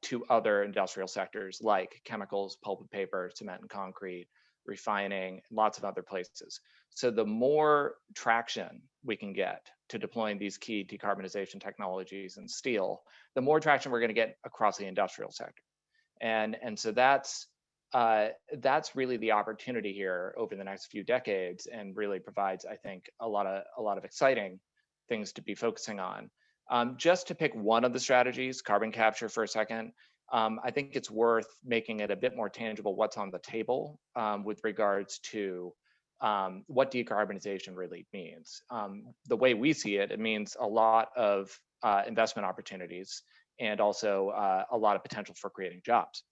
to other industrial sectors like chemicals, pulp and paper, cement and concrete, refining, lots of other places. So the more traction we can get to deploying these key decarbonization technologies in steel, the more traction we're going to get across the industrial sector. And so that's really the opportunity here over the next few decades, and really provides, I think, a lot of exciting things to be focusing on. Just to pick one of the strategies, carbon capture for a second, I think it's worth making it a bit more tangible what's on the table with regards to what decarbonization really means. The way we see it, it means a lot of investment opportunities, and also a lot of potential for creating jobs.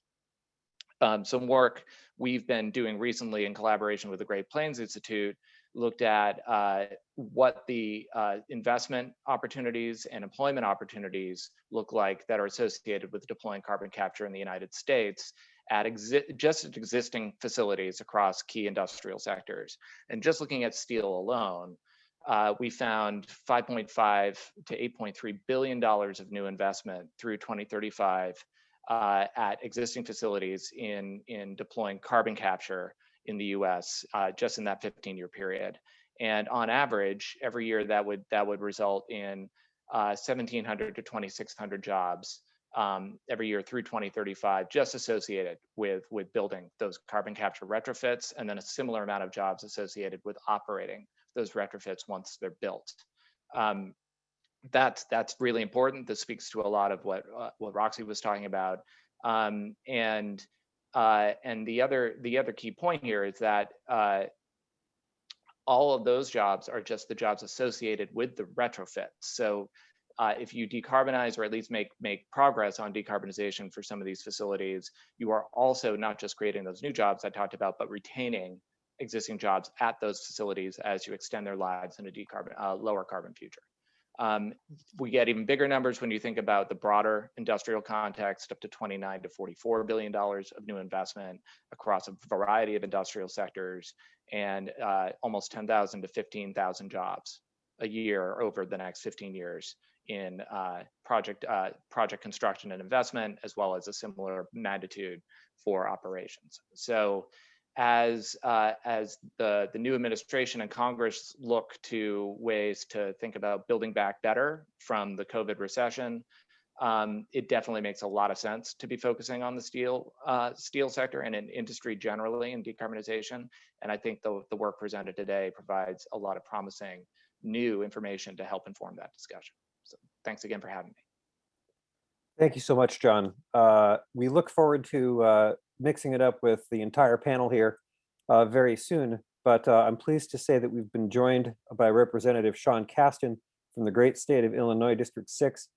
Some work we've been doing recently in collaboration with the Great Plains Institute looked at what the investment opportunities and employment opportunities look like that are associated with deploying carbon capture in the United States at existing facilities across key industrial sectors. And just looking at steel alone, we found $5.5 to $8.3 billion of new investment through 2035 at existing facilities in deploying carbon capture in the US just in that 15-year period. And on average, every year that would result in 1,700 to 2,600 jobs every year through 2035, just associated with building those carbon capture retrofits, and then a similar amount of jobs associated with operating those retrofits once they're built. That's really important. This speaks to a lot of what Roxy was talking about. And And the other key point here is that all of those jobs are just the jobs associated with the retrofit. So if you decarbonize or at least make progress on decarbonization for some of these facilities, you are also not just creating those new jobs I talked about, but retaining existing jobs at those facilities as you extend their lives in a lower carbon future. We get even bigger numbers when you think about the broader industrial context, up to $29 to $44 billion of new investment across a variety of industrial sectors, and almost 10,000 to 15,000 jobs a year over the next 15 years in project construction and investment, as well as a similar magnitude for operations. So as the new administration and Congress look to ways to think about building back better from the COVID recession, it definitely makes a lot of sense to be focusing on the steel sector and in industry generally in decarbonization. And I think the work presented today provides a lot of promising new information to help inform that discussion. So thanks again for having me. Thank you so much, John. We look forward to mixing it up with the entire panel here very soon, but I'm pleased to say that we've been joined by Representative Sean Casten from the great state of Illinois, District 6.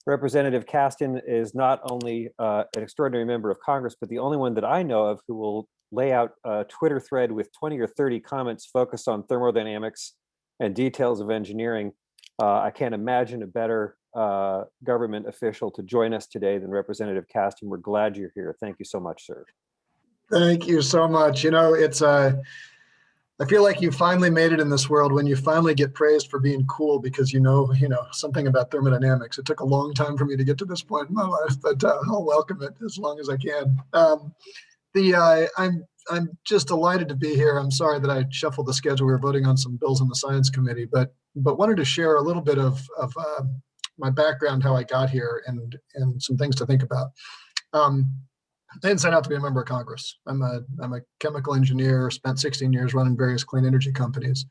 Representative Casten is not only an extraordinary member of Congress, but the only one that I know of who will lay out a Twitter thread with 20 or 30 comments focused on thermodynamics and details of engineering. I can't imagine a better government official to join us today than Representative Casten. We're glad you're here. Thank you so much, sir. Thank you so much. You know, it's I feel like you finally made it in this world when you finally get praised for being cool because you know something about thermodynamics. It took a long time for me to get to this point in my life, but I'll welcome it as long as I can. I'm just delighted to be here. I'm sorry that I shuffled the schedule. We were voting on some bills in the Science Committee, but wanted to share a little bit of my background, how I got here, and some things to think about. I didn't set out to be a member of Congress. I'm a chemical engineer, spent 16 years running various clean energy companies.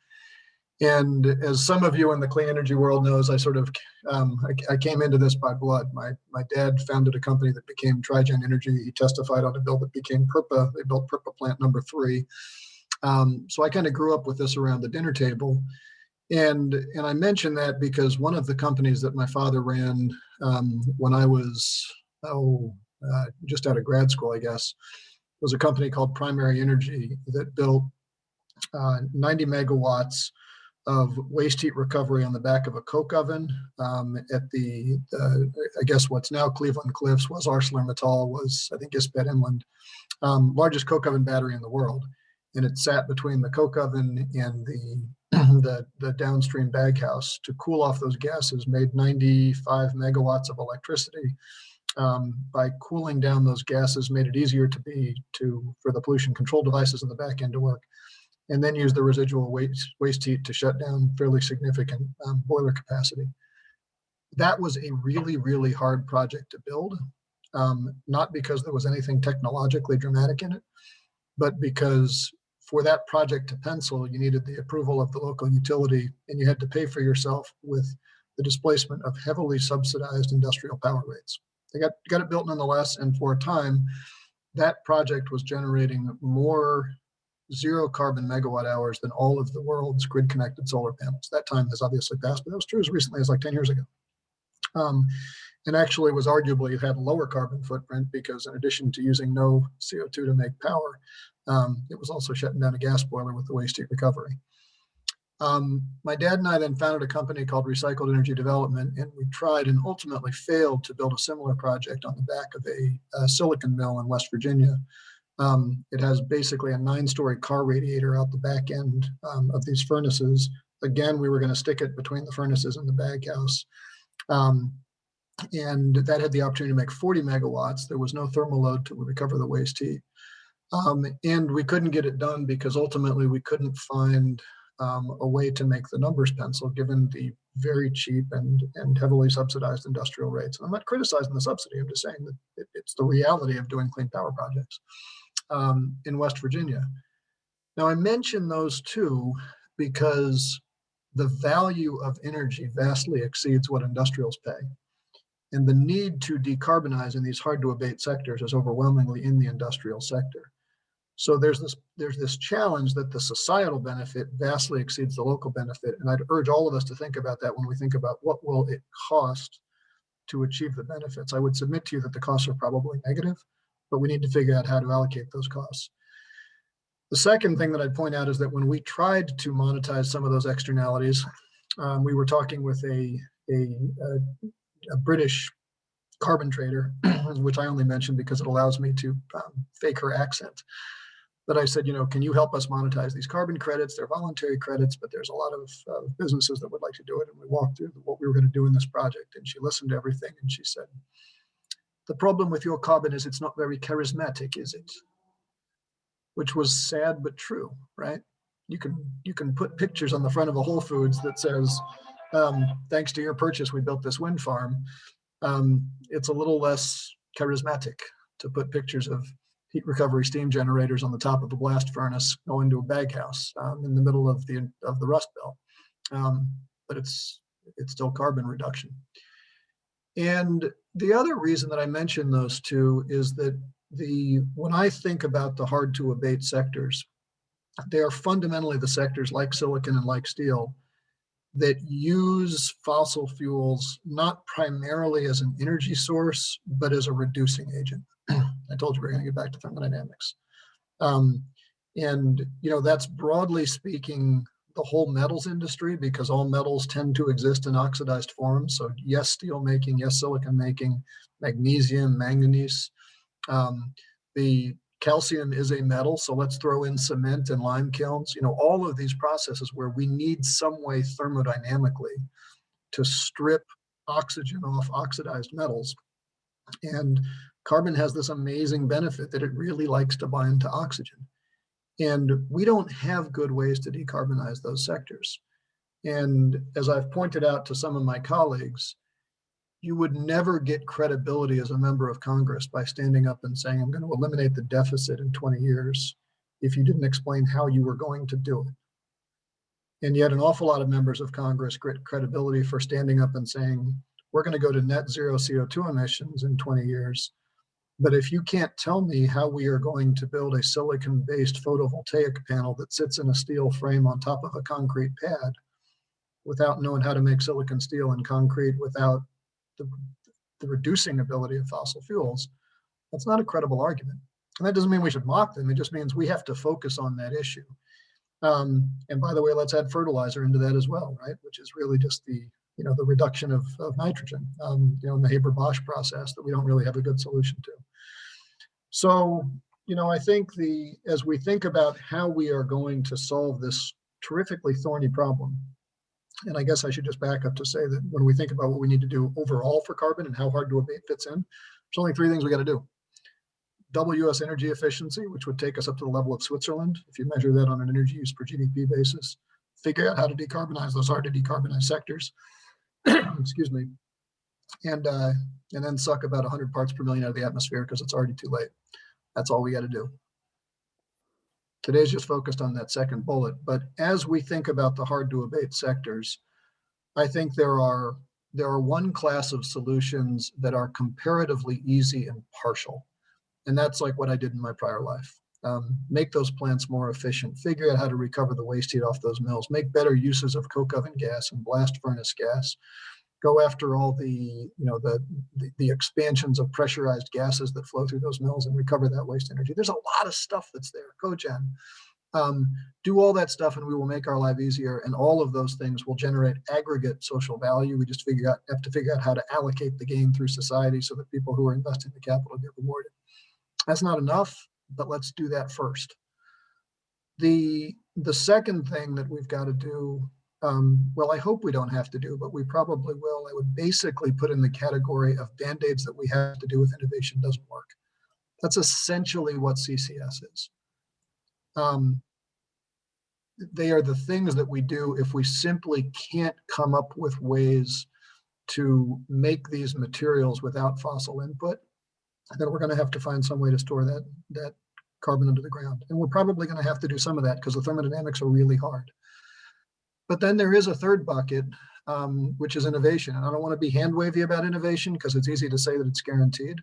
And as some of you in the clean energy world knows, I sort of, I came into this by blood. My dad founded a company that became Trigen Energy. He testified on a bill that became PURPA. They built PURPA plant number 3. So I kind of grew up with this around the dinner table. And I mention that because one of the companies that my father ran when I was, just out of grad school, I guess, was a company called Primary Energy that built 90 megawatts of waste heat recovery on the back of a coke oven at the, I guess what's now Cleveland Cliffs was ArcelorMittal, was I think Ispet Inland, largest coke oven battery in the world. And it sat between the coke oven and the downstream baghouse to cool off those gases, made 95 megawatts of electricity. By cooling down those gases, made it easier for the pollution control devices in the back end to work, and then use the residual waste heat to shut down fairly significant boiler capacity. That was a really, really hard project to build, not because there was anything technologically dramatic in it, but because for that project to pencil, you needed the approval of the local utility, and you had to pay for yourself with the displacement of heavily subsidized industrial power rates. They got it built nonetheless, and for a time, that project was generating more zero carbon megawatt hours than all of the world's grid connected solar panels. That time has obviously passed, but that was true as recently as like 10 years ago. And actually was arguably had lower carbon footprint because in addition to using no CO2 to make power, it was also shutting down a gas boiler with the waste heat recovery. My dad and I then founded a company called Recycled Energy Development, and we tried and ultimately failed to build a similar project on the back of a silicon mill in West Virginia. It has basically a 9-story car radiator out the back end of these furnaces. Again, we were going to stick it between the furnaces and the baghouse. And that had the opportunity to make 40 megawatts. There was no thermal load to recover the waste heat. And we couldn't get it done because ultimately we couldn't find a way to make the numbers pencil given the very cheap and heavily subsidized industrial rates. And I'm not criticizing the subsidy, I'm just saying that it's the reality of doing clean power projects in West Virginia. Now I mention those two because the value of energy vastly exceeds what industrials pay. And the need to decarbonize in these hard to abate sectors is overwhelmingly in the industrial sector. So there's this challenge that the societal benefit vastly exceeds the local benefit. And I'd urge all of us to think about that when we think about what will it cost to achieve the benefits. I would submit to you that the costs are probably negative, but we need to figure out how to allocate those costs. The second thing that I'd point out is that when we tried to monetize some of those externalities, we were talking with a British carbon trader, which I only mentioned because it allows me to fake her accent. But I said, can you help us monetize these carbon credits? They're voluntary credits, but there's a lot of businesses that would like to do it. And we walked through what we were going to do in this project. And she listened to everything. And she said, the problem with your carbon is it's not very charismatic, is it? Which was sad, but true, right? You can put pictures on the front of a Whole Foods that says, thanks to your purchase, we built this wind farm. It's a little less charismatic to put pictures of heat recovery steam generators on the top of a blast furnace going to a baghouse in the middle of the Rust Belt. But it's still carbon reduction. And the other reason that I mention those two is that when I think about the hard to abate sectors, they are fundamentally the sectors like silicon and like steel that use fossil fuels not primarily as an energy source, but as a reducing agent. I told you we're going to get back to thermodynamics. And that's broadly speaking the whole metals industry, because all metals tend to exist in oxidized form. So yes, steel making, yes, silicon making, magnesium, manganese. The calcium is a metal, so let's throw in cement and lime kilns. All of these processes where we need some way thermodynamically to strip oxygen off oxidized metals. And carbon has this amazing benefit that it really likes to bind to oxygen. And we don't have good ways to decarbonize those sectors. And as I've pointed out to some of my colleagues, you would never get credibility as a member of Congress by standing up and saying, I'm going to eliminate the deficit in 20 years, if you didn't explain how you were going to do it. And yet an awful lot of members of Congress get credibility for standing up and saying, we're going to go to net zero CO2 emissions in 20 years. But if you can't tell me how we are going to build a silicon-based photovoltaic panel that sits in a steel frame on top of a concrete pad without knowing how to make silicon steel and concrete, without the reducing ability of fossil fuels, that's not a credible argument. And that doesn't mean we should mock them. It just means we have to focus on that issue. And by the way, let's add fertilizer into that as well, right? Which is really just the reduction of nitrogen, in the Haber-Bosch process that we don't really have a good solution to. So, I think as we think about how we are going to solve this terrifically thorny problem, and I guess I should just back up to say that when we think about what we need to do overall for carbon and how hard to abate fits in, there's only three things we got to do. Double US energy efficiency, which would take us up to the level of Switzerland, if you measure that on an energy use per GDP basis. Figure out how to decarbonize those hard to decarbonize sectors. Excuse me. And then suck about 100 parts per million out of the atmosphere because it's already too late. That's all we got to do. Today's just focused on that second bullet, but as we think about the hard to abate sectors, I think there are one class of solutions that are comparatively easy and partial. And that's like what I did in my prior life. Make those plants more efficient, figure out how to recover the waste heat off those mills, make better uses of coke oven gas and blast furnace gas, go after all the expansions of pressurized gases that flow through those mills and recover that waste energy. There's a lot of stuff that's there, cogen. Do all that stuff and we will make our life easier, and all of those things will generate aggregate social value. We just have to figure out how to allocate the gain through society so that people who are investing the capital get rewarded. That's not enough, but let's do that first. The second thing that we've got to do, well, I hope we don't have to do, but we probably will, I would basically put in the category of band-aids that we have to do if innovation doesn't work. That's essentially what CCS is. They are the things that we do if we simply can't come up with ways to make these materials without fossil input. Then we're going to have to find some way to store that carbon under the ground. And we're probably going to have to do some of that because the thermodynamics are really hard. But then there is a third bucket which is innovation. And I don't want to be hand wavy about innovation because it's easy to say that it's guaranteed.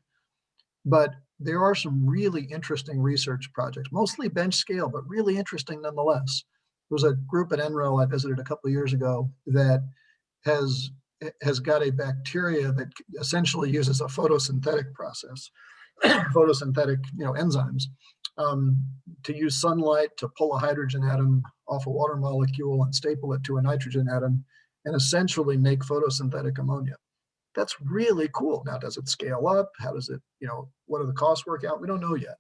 But there are some really interesting research projects, mostly bench scale, but really interesting nonetheless. There was a group at NREL I visited a couple of years ago that has got a bacteria that essentially uses a photosynthetic process, photosynthetic enzymes, to use sunlight to pull a hydrogen atom off a water molecule and staple it to a nitrogen atom and essentially make photosynthetic ammonia. That's really cool. Now, does it scale up? How does it, what do the costs work out? We don't know yet.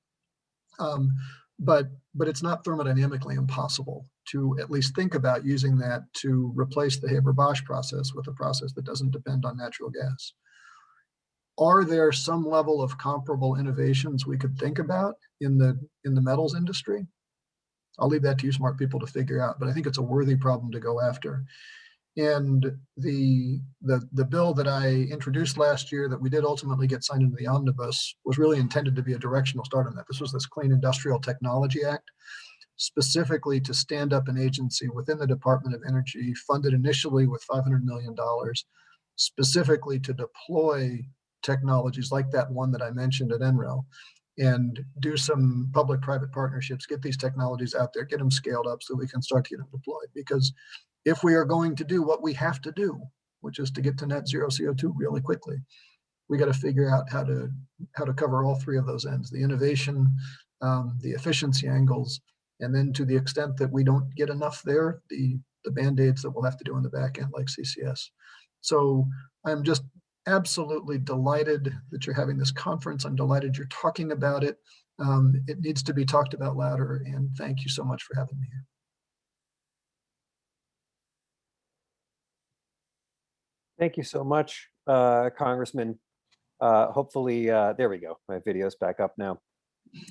But it's not thermodynamically impossible to at least think about using that to replace the Haber-Bosch process with a process that doesn't depend on natural gas. Are there some level of comparable innovations we could think about in the metals industry? I'll leave that to you smart people to figure out, but I think it's a worthy problem to go after. And the bill that I introduced last year that we did ultimately get signed into the omnibus was really intended to be a directional start on that. This was this Clean Industrial Technology Act, specifically to stand up an agency within the Department of Energy, funded initially with $500 million, specifically to deploy technologies like that one that I mentioned at NREL, and do some public-private partnerships, get these technologies out there, get them scaled up so we can start to get them deployed. Because if we are going to do what we have to do, which is to get to net zero CO2 really quickly, we got to figure out how to cover all three of those ends: the innovation, the efficiency angles, and then to the extent that we don't get enough there, the band-aids that we'll have to do in the back end, like CCS. So I'm just absolutely delighted that you're having this conference. I'm delighted you're talking about it. It needs to be talked about louder, and thank you so much for having me here. Thank you so much, Congressman. Hopefully, there we go. My video's back up now.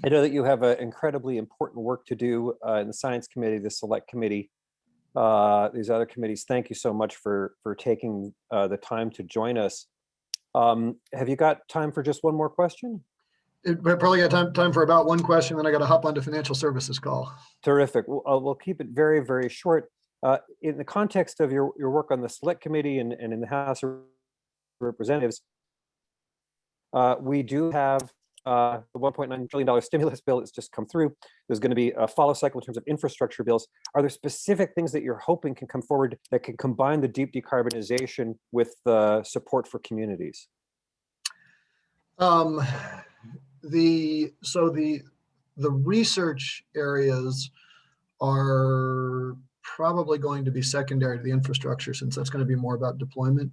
I know that you have an incredibly important work to do in the Science Committee, the Select Committee, these other committees. Thank you so much for taking the time to join us. Have you got time for just one more question? We probably got time for about one question, then I got to hop onto financial services call. Terrific. We'll keep it very, very short. In the context of your work on the Select Committee and in the House of Representatives, we do have the $1.9 trillion stimulus bill that's just come through. There's going to be a follow cycle in terms of infrastructure bills. Are there specific things that you're hoping can come forward that can combine the deep decarbonization with the support for communities? The research areas are probably going to be secondary to the infrastructure, since that's going to be more about deployment.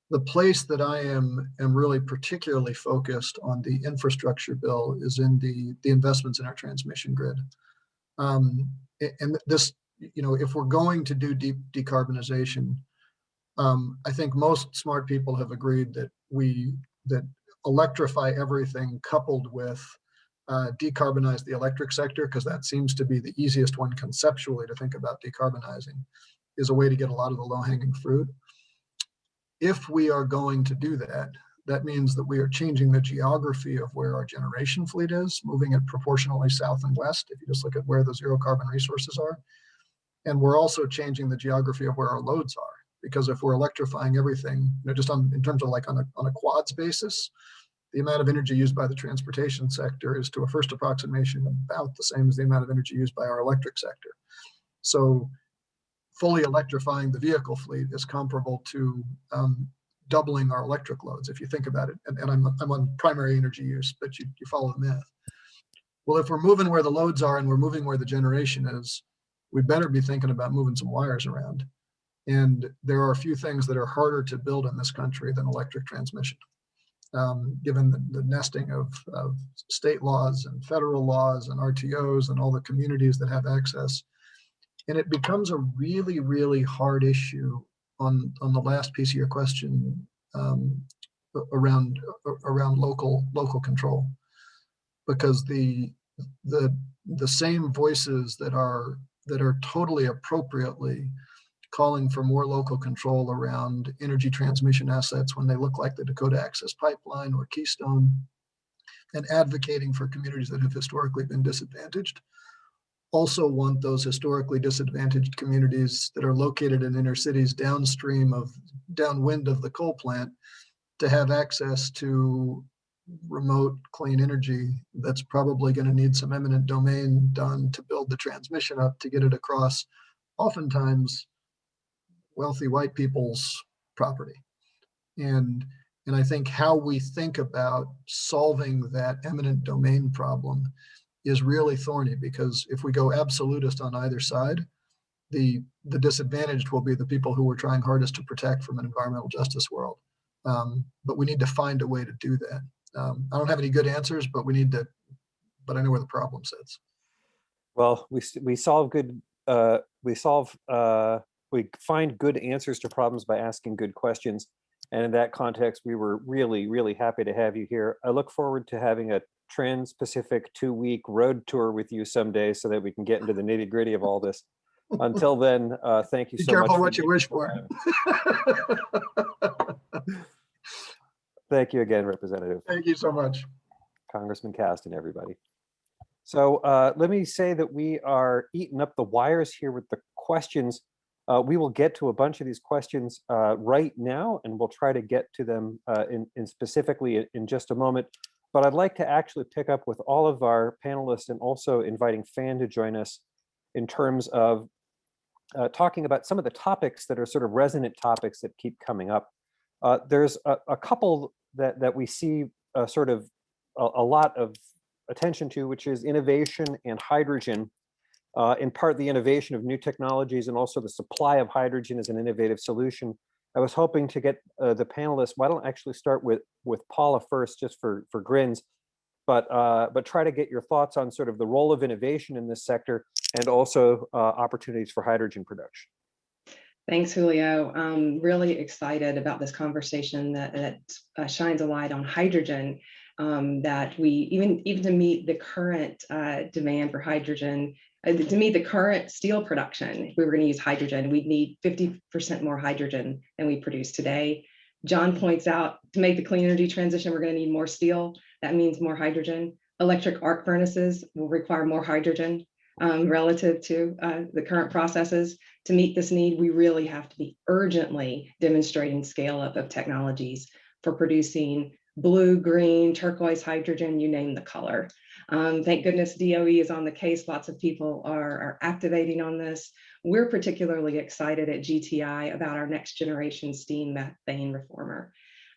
The place that I am really particularly focused on the infrastructure bill is in the investments in our transmission grid. And this, if we're going to do deep decarbonization, I think most smart people have agreed that that electrify everything coupled with decarbonize the electric sector, because that seems to be the easiest one conceptually to think about decarbonizing, is a way to get a lot of the low-hanging fruit. If we are going to do that, that means that we are changing the geography of where our generation fleet is, moving it proportionally south and west, if you just look at where the zero carbon resources are. And we're also changing the geography of where our loads are, because if we're electrifying everything, just in terms of like on a quads basis, the amount of energy used by the transportation sector is, to a first approximation, about the same as the amount of energy used by our electric sector. So fully electrifying the vehicle fleet is comparable to doubling our electric loads, if you think about it. And I'm on primary energy use, but you follow the math. Well, if we're moving where the loads are and we're moving where the generation is, we better be thinking about moving some wires around. And there are a few things that are harder to build in this country than electric transmission, given the nesting of state laws and federal laws and RTOs and all the communities that have access. And it becomes a really, really hard issue on the last piece of your question, around local control, because the same voices that are totally appropriately calling for more local control around energy transmission assets when they look like the Dakota Access Pipeline or Keystone, and advocating for communities that have historically been disadvantaged, also want those historically disadvantaged communities that are located in inner cities downwind of the coal plant to have access to remote clean energy that's probably going to need some eminent domain done to build the transmission up to get it across oftentimes wealthy white people's property. And I think how we think about solving that eminent domain problem is really thorny, because if we go absolutist on either side, the disadvantaged will be the people who we're trying hardest to protect from an environmental justice world. But we need to find a way to do that. I don't have any good answers, but we need to, but I know where the problem sits. Well, we find good answers to problems by asking good questions. And in that context, we were really, really happy to have you here. I look forward to having a Trans-Pacific 2-week road tour with you someday so that we can get into the nitty-gritty of all this. Until then, thank you Be so much. Be careful what you wish for. Thank you again, Representative. Thank you so much. Congressman Cast and everybody. So let me say that we are eating up the wires here with the questions. We will get to a bunch of these questions right now, and we'll try to get to them in specifically in just a moment. But I'd like to actually pick up with all of our panelists and also inviting Fan to join us in terms of talking about some of the topics that are sort of resonant topics that keep coming up. There's a couple that we see sort of a lot of attention to, which is innovation and hydrogen. In part, the innovation of new technologies and also the supply of hydrogen as an innovative solution. I was hoping to get the panelists. Why don't I actually start with Paula first, just for grins, but try to get your thoughts on sort of the role of innovation in this sector and also opportunities for hydrogen production. Thanks, Julio. I'm really excited about this conversation that shines a light on hydrogen. That we even to meet the current demand for hydrogen, to meet the current steel production, if we were going to use hydrogen, we'd need 50% more hydrogen than we produce today. John points out to make the clean energy transition, we're going to need more steel. That means more hydrogen. Electric arc furnaces will require more hydrogen relative to the current processes. To meet this need, we really have to be urgently demonstrating scale up of technologies for producing blue, green, turquoise hydrogen, you name the color. Thank goodness DOE is on the case. Lots of people are activating on this. We're particularly excited at GTI about our next generation steam methane reformer.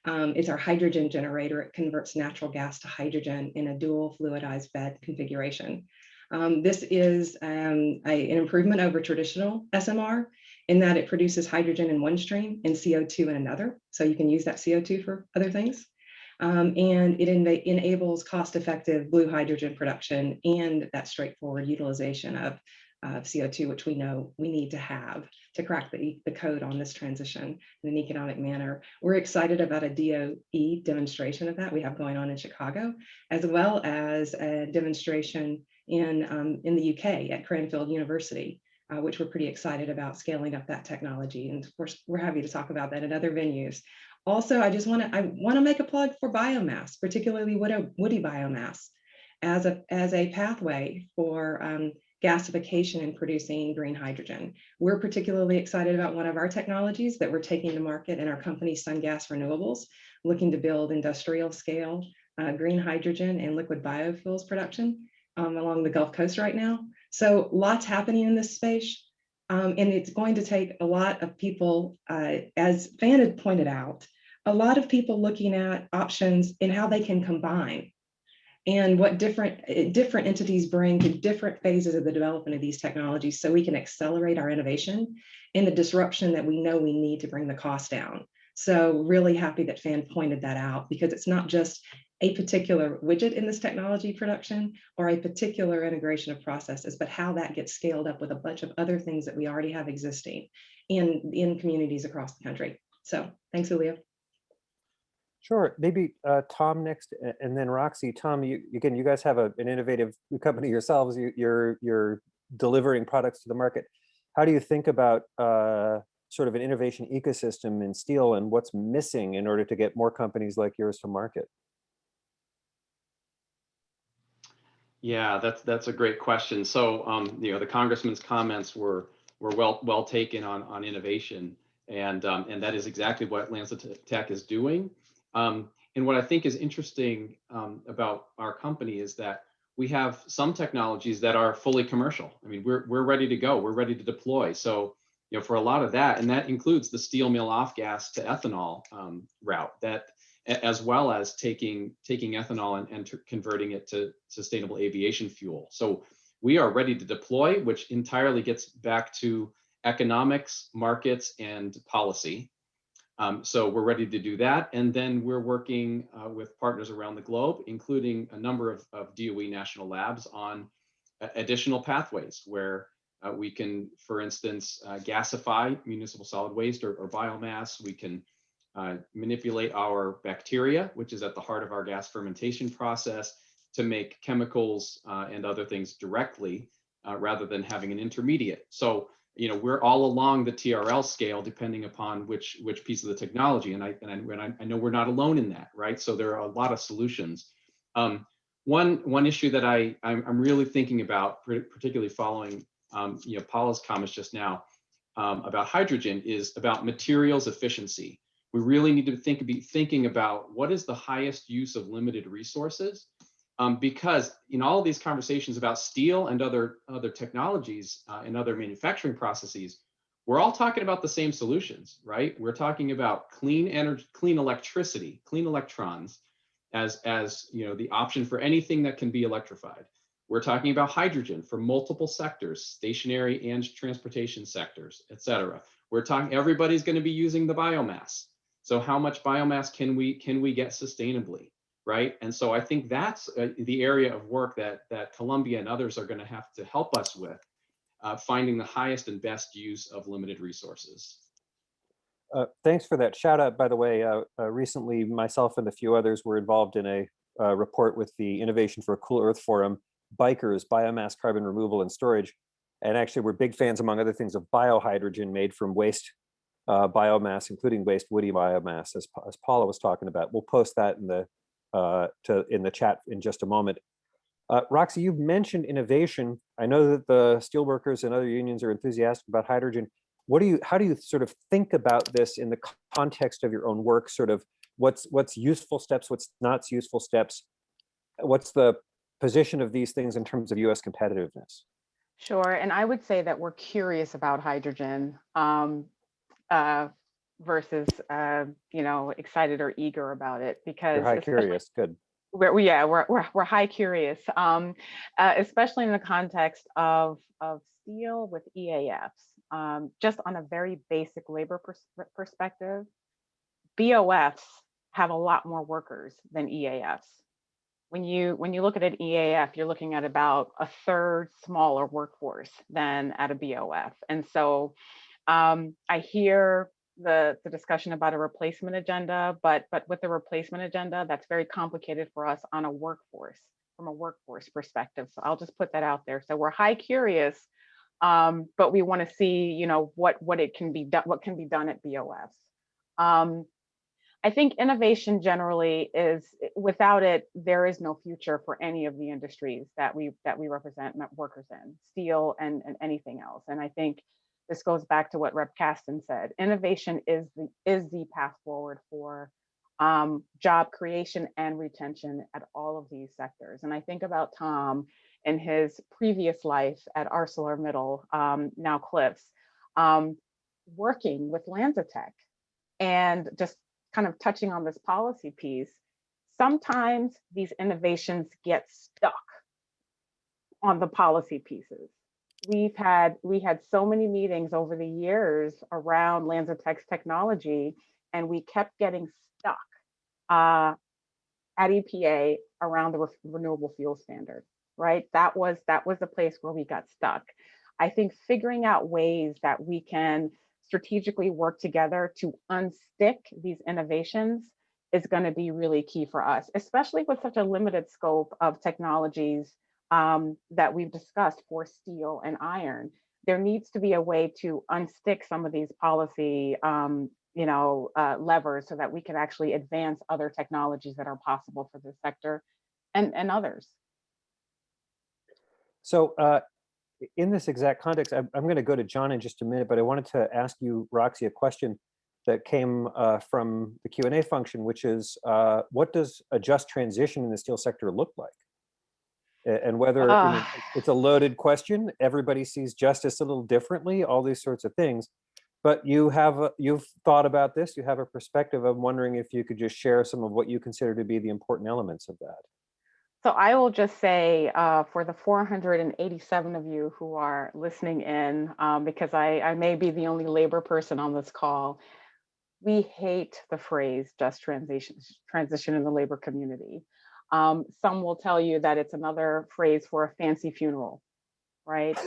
It's our hydrogen generator. It converts natural gas to hydrogen in a dual fluidized bed configuration. This is an improvement over traditional SMR in that it produces hydrogen in one stream and CO2 in another. So you can use that CO2 for other things. And it enables cost-effective blue hydrogen production and that straightforward utilization of CO2, which we know we need to have to crack the code on this transition in an economic manner. We're excited about a DOE demonstration of that we have going on in Chicago, as well as a demonstration in the UK at Cranfield University, which we're pretty excited about scaling up that technology. And of course, we're happy to talk about that in other venues. Also, I want to make a plug for biomass, particularly woody biomass, as a pathway for gasification and producing green hydrogen. We're particularly excited about one of our technologies that we're taking to market in our company, SunGas Renewables, looking to build industrial scale green hydrogen and liquid biofuels production along the Gulf Coast right now. So lots happening in this space. And it's going to take a lot of people, as Fan had pointed out, a lot of people looking at options in how they can combine and what different entities bring to different phases of the development of these technologies so we can accelerate our innovation and the disruption that we know we need to bring the cost down. So really happy that Fan pointed that out, because it's not just a particular widget in this technology production or a particular integration of processes, but how that gets scaled up with a bunch of other things that we already have existing in communities across the country. So thanks, Julio. Sure, maybe Tom next, and then Roxy. Tom, you guys have an innovative company yourselves. You're delivering products to the market. How do you think about sort of an innovation ecosystem in steel, and what's missing in order to get more companies like yours to market? Yeah, that's a great question. So, the congressman's comments were well taken on innovation, and that is exactly what LanzaTech is doing. And what I think is interesting about our company is that we have some technologies that are fully commercial. I mean, we're ready to go. We're ready to deploy. So, for a lot of that, and that includes the steel mill off gas to ethanol route, that as well as taking ethanol and converting it to sustainable aviation fuel. So we are ready to deploy, which entirely gets back to economics, markets, and policy. So we're ready to do that. And then we're working with partners around the globe, including a number of DOE national labs on additional pathways where we can, for instance, gasify municipal solid waste or biomass. We can manipulate our bacteria, which is at the heart of our gas fermentation process, to make chemicals and other things directly rather than having an intermediate. So, we're all along the TRL scale, depending upon which piece of the technology. And I know we're not alone in that, right? So there are a lot of solutions. One issue that I'm really thinking about, particularly following Paula's comments just now about hydrogen, is about materials efficiency. We really need to be thinking about what is the highest use of limited resources, because in all of these conversations about steel and other technologies and other manufacturing processes, we're all talking about the same solutions, right? We're talking about clean energy, clean electricity, clean electrons as the option for anything that can be electrified. We're talking about hydrogen for multiple sectors, stationary and transportation sectors, et cetera. We're talking, everybody's going to be using the biomass. So how much biomass can we get sustainably, right? And so I think that's the area of work that Columbia and others are going to have to help us with, finding the highest and best use of limited resources. Thanks for that shout out. By the way, recently myself and a few others were involved in a report with the Innovation for a Cool Earth Forum, Bikers, Biomass Carbon Removal and Storage. And actually we're big fans, among other things, of biohydrogen made from waste biomass, including waste woody biomass, as Paula was talking about. We'll post that in the chat in just a moment. Roxy, you've mentioned innovation. I know that the steelworkers and other unions are enthusiastic about hydrogen. How do you sort of think about this in the context of your own work? Sort of what's useful steps, what's not useful steps? What's the position of these things in terms of US competitiveness? Sure, and I would say that we're curious about hydrogen versus excited or eager about it, because you're high curious. Good. We're high curious, especially in the context of steel with EAFs. Just on a very basic labor perspective, BOFs have a lot more workers than EAFs. When you look at an EAF, you're looking at about a third smaller workforce than at a BOF. And so I hear the discussion about a replacement agenda, but with the replacement agenda, that's very complicated for us on a workforce, from a workforce perspective. So I'll just put that out there. So we're high curious, but we want to see, what can be done at BOFs. I think innovation generally is, without it, there is no future for any of the industries that we represent workers in, steel and anything else. And I think this goes back to what Rep. Kasten said. Innovation is the path forward for job creation and retention at all of these sectors. And I think about Tom in his previous life at ArcelorMittal, now Cliffs, working with LanzaTech, and just kind of touching on this policy piece. Sometimes these innovations get stuck on the policy pieces. We had so many meetings over the years around LanzaTech's technology, and we kept getting stuck at EPA around the renewable fuel standard, right? That was the place where we got stuck. I think figuring out ways that we can strategically work together to unstick these innovations is going to be really key for us, especially with such a limited scope of technologies that we've discussed for steel and iron. There needs to be a way to unstick some of these policy levers so that we can actually advance other technologies that are possible for this sector and others. So in this exact context, I'm going to go to John in just a minute, but I wanted to ask you, Roxy, a question that came from the Q&A function, which is, what does a just transition in the steel sector look like? And whether it's a loaded question, everybody sees justice a little differently, all these sorts of things. But you've thought about this, you have a perspective. I'm wondering if you could just share some of what you consider to be the important elements of that. So I will just say for the 487 of you who are listening in, because I may be the only labor person on this call, we hate the phrase just transition in the labor community. Some will tell you that it's another phrase for a fancy funeral, right?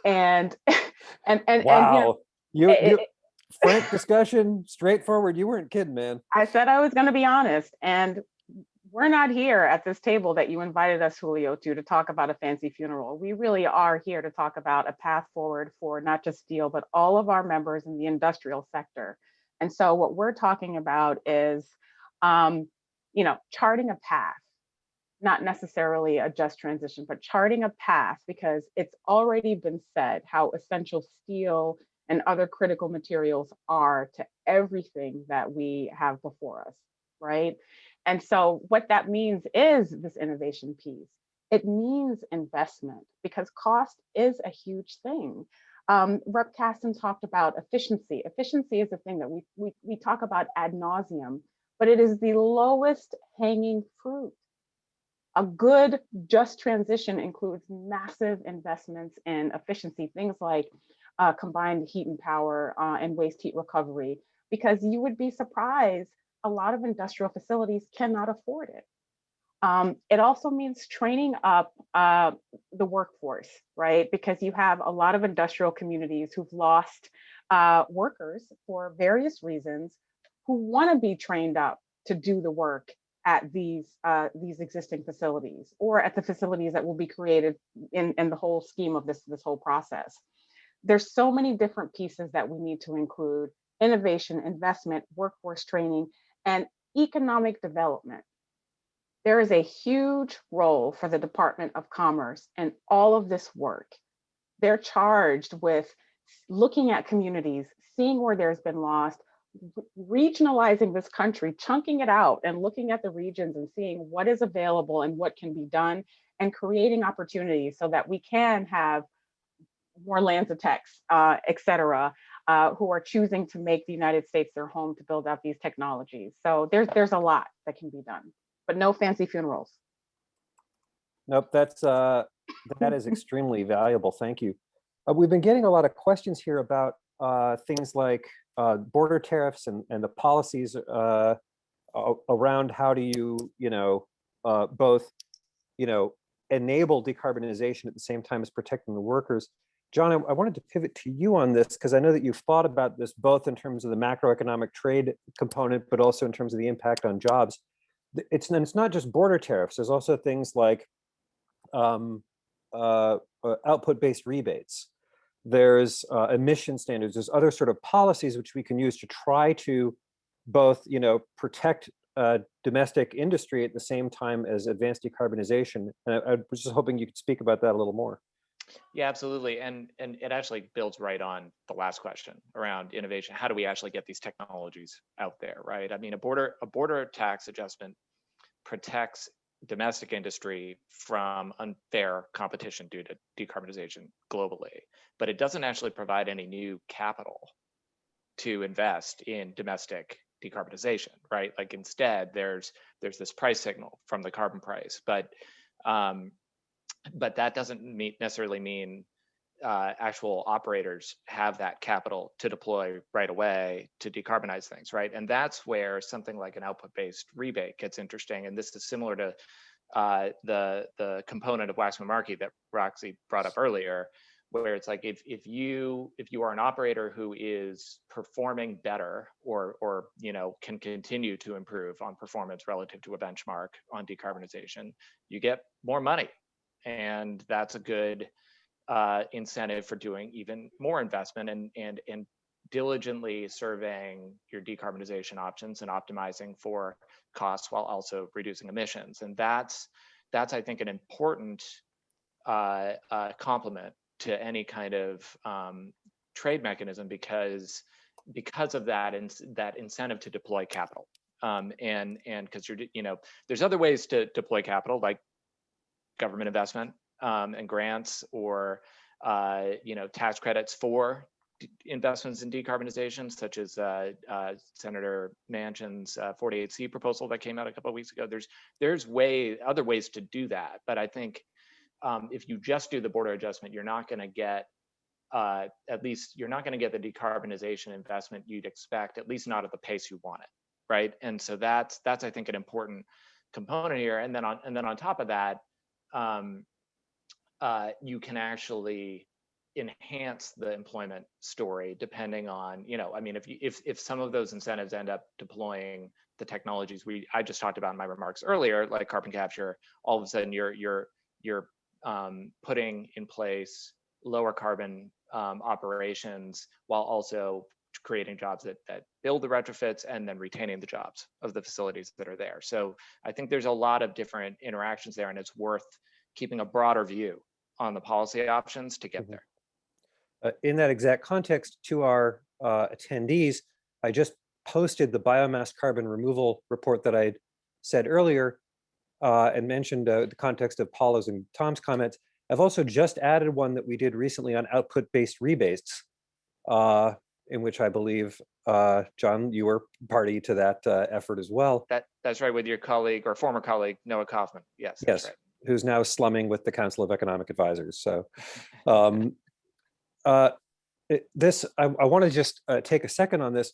And Wow, you know, frank discussion, straightforward. You weren't kidding, man. I said I was going to be honest, and we're not here at this table that you invited us, Julio, to talk about a fancy funeral. We really are here to talk about a path forward for not just steel, but all of our members in the industrial sector. And so what we're talking about is, charting a path, not necessarily a just transition, but charting a path, because it's already been said how essential steel and other critical materials are to everything that we have before us, right? And so what that means is this innovation piece. It means investment, because cost is a huge thing. Rep. Caston talked about efficiency. Efficiency is a thing that we talk about ad nauseum, but it is the lowest hanging fruit. A good just transition includes massive investments in efficiency, things like combined heat and power and waste heat recovery, because you would be surprised, a lot of industrial facilities cannot afford it. It also means training up the workforce, right? Because you have a lot of industrial communities who've lost workers for various reasons, who want to be trained up to do the work at these existing facilities, or at the facilities that will be created in the whole scheme of this whole process. There's so many different pieces that we need to include: innovation, investment, workforce training, and economic development. There is a huge role for the Department of Commerce in all of this work. They're charged with looking at communities, seeing where there's been loss, regionalizing this country, chunking it out and looking at the regions and seeing what is available and what can be done, and creating opportunities so that we can have more Lanza-Techs, et cetera, who are choosing to make the United States their home to build out these technologies. So there's a lot that can be done, but no fancy funerals. Nope, that is extremely valuable. Thank you. We've been getting a lot of questions here about things like border tariffs and the policies around how do you, both, enable decarbonization at the same time as protecting the workers. John, I wanted to pivot to you on this, because I know that you've thought about this both in terms of the macroeconomic trade component, but also in terms of the impact on jobs. It's not just border tariffs. There's also things like output-based rebates. There's emission standards. There's other sort of policies which we can use to try to both, protect domestic industry at the same time as advance decarbonization. And I was just hoping you could speak about that a little more. Yeah, absolutely. And it actually builds right on the last question around innovation. How do we actually get these technologies out there, right? I mean, a border tax adjustment protects domestic industry from unfair competition due to decarbonization globally, but it doesn't actually provide any new capital to invest in domestic decarbonization, right? Like instead, there's this price signal from the carbon price, but that doesn't necessarily mean actual operators have that capital to deploy right away to decarbonize things, right? And that's where something like an output-based rebate gets interesting. And this is similar to the component of Waxman-Markey that Roxy brought up earlier, where it's like if you are an operator who is performing better or can continue to improve on performance relative to a benchmark on decarbonization, you get more money. And that's a good incentive for doing even more investment and diligently surveying your decarbonization options and optimizing for costs while also reducing emissions. And that's I think an important complement to any kind of trade mechanism because of that that incentive to deploy capital. And because there's other ways to deploy capital, like government investment and grants, or tax credits for investments in decarbonization, such as Senator Manchin's 48C proposal that came out a couple of weeks ago. There's other ways to do that, but I think if you just do the border adjustment, you're not going to get you're not going to get the decarbonization investment you'd expect, at least not at the pace you want it, right? And so that's I think an important component here. And then on top of that, you can actually enhance the employment story depending on, if some of those incentives end up deploying the technologies I just talked about in my remarks earlier, like carbon capture, all of a sudden you're putting in place lower carbon operations while also creating jobs that build the retrofits and then retaining the jobs of the facilities that are there. So I think there's a lot of different interactions there, and it's worth keeping a broader view on the policy options to get there. In that exact context, to our attendees, I just posted the biomass carbon removal report that I said earlier and mentioned the context of Paula's and Tom's comments. I've also just added one that we did recently on output-based rebates, in which I believe, John, you were party to that effort as well. That's right, with your colleague or former colleague, Noah Kaufman. Yes, that's right. Who's now slumming with the Council of Economic Advisors. So I want to just take a second on this.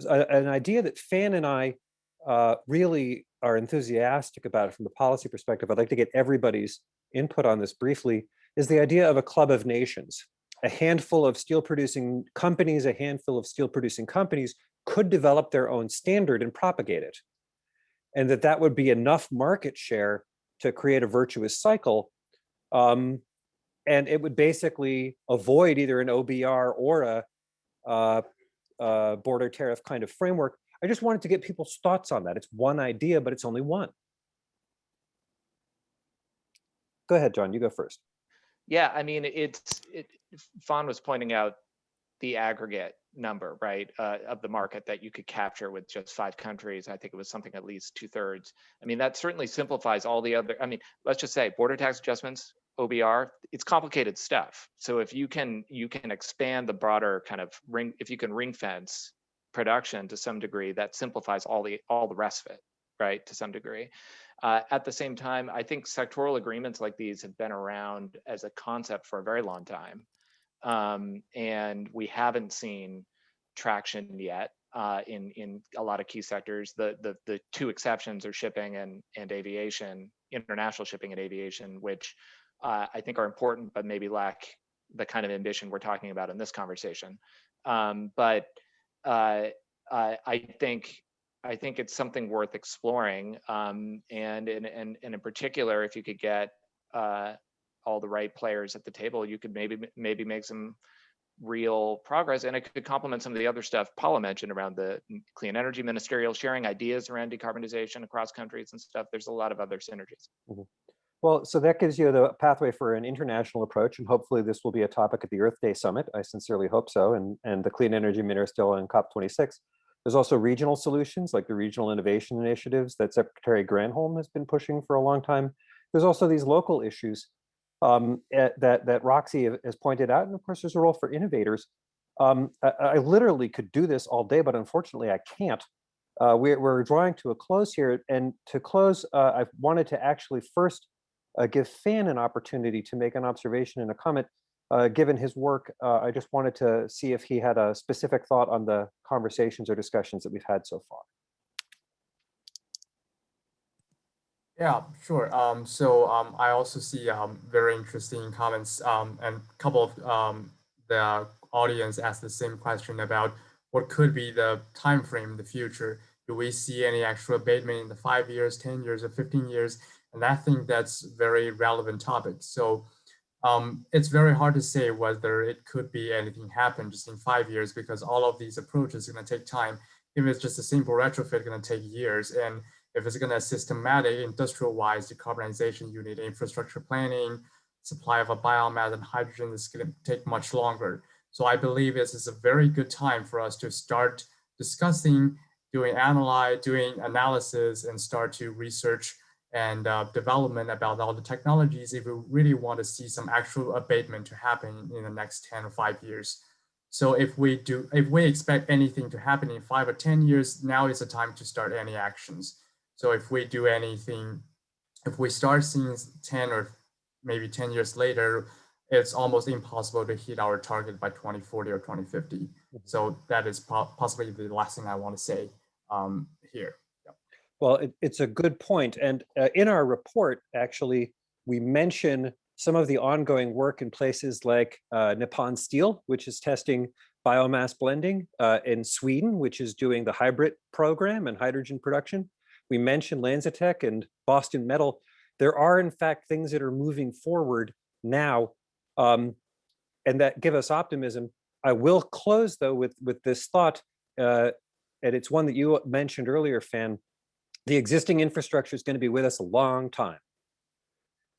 An idea that Fan and I really are enthusiastic about it from the policy perspective, I'd like to get everybody's input on this briefly, is the idea of a club of nations. A handful of steel producing companies, a handful of steel producing companies could develop their own standard and propagate it. And that would be enough market share to create a virtuous cycle. And it would basically avoid either an OBR or a border tariff kind of framework. I just wanted to get people's thoughts on that. It's one idea, but it's only one. Go ahead, John, you go first. Yeah, I mean, Fawn was pointing out the aggregate number, right, of the market that you could capture with just 5 countries. I think it was something at least 2/3. I mean, that certainly simplifies all the other, let's just say border tax adjustments, OBR, it's complicated stuff. So if you can expand the broader kind of if you can ring fence production to some degree, that simplifies all the rest of it, right, to some degree. At the same time, I think sectoral agreements like these have been around as a concept for a very long time. And we haven't seen traction yet in a lot of key sectors. The 2 exceptions are shipping and aviation, international shipping and aviation, which I think are important, but maybe lack the kind of ambition we're talking about in this conversation. But I think it's something worth exploring, and in particular, if you could get all the right players at the table, you could maybe make some real progress, and it could complement some of the other stuff Paula mentioned around the clean energy ministerial, sharing ideas around decarbonization across countries and stuff. There's a lot of other synergies. Mm-hmm. Well, so that gives you the pathway for an international approach, and hopefully this will be a topic at the Earth Day Summit. I sincerely hope so, and the Clean Energy Ministerial on COP26. There's also regional solutions like the regional innovation initiatives that Secretary Granholm has been pushing for a long time. There's also these local issues that Roxy has pointed out, and of course there's a role for innovators. I literally could do this all day, but unfortunately I can't. We're drawing to a close here, and to close, I wanted to actually first give Fan an opportunity to make an observation and a comment. Given his work, I just wanted to see if he had a specific thought on the conversations or discussions that we've had so far. Yeah, sure. I also see very interesting comments, and a couple of the audience asked the same question about what could be the time frame in the future. Do we see any actual abatement in the 5 years, 10 years, or 15 years? And I think that's a very relevant topic. So it's very hard to say whether it could be anything happen just in 5 years, because all of these approaches are going to take time. If it's just a simple retrofit, it's going to take years. And if it's going to systematic industrial-wise decarbonization, you need infrastructure planning, supply of a biomass and hydrogen is going to take much longer. So I believe this is a very good time for us to start discussing, doing analysis, and start to research and development about all the technologies if we really want to see some actual abatement to happen in the next 10 or 5 years. So if we expect anything to happen in 5 or 10 years, now is the time to start any actions. So if we do anything, if we start seeing 10 or maybe 10 years later, it's almost impossible to hit our target by 2040 or 2050. So that is possibly the last thing I want to say here. Yep. Well, it's a good point. And in our report, actually, we mention some of the ongoing work in places like Nippon Steel, which is testing biomass blending, in Sweden, which is doing the hybrid program and hydrogen production. We mentioned LanzaTech and Boston Metal. There are, in fact, things that are moving forward now, and that give us optimism. I will close, though, with this thought, and it's one that you mentioned earlier, Fan. The existing infrastructure is going to be with us a long time.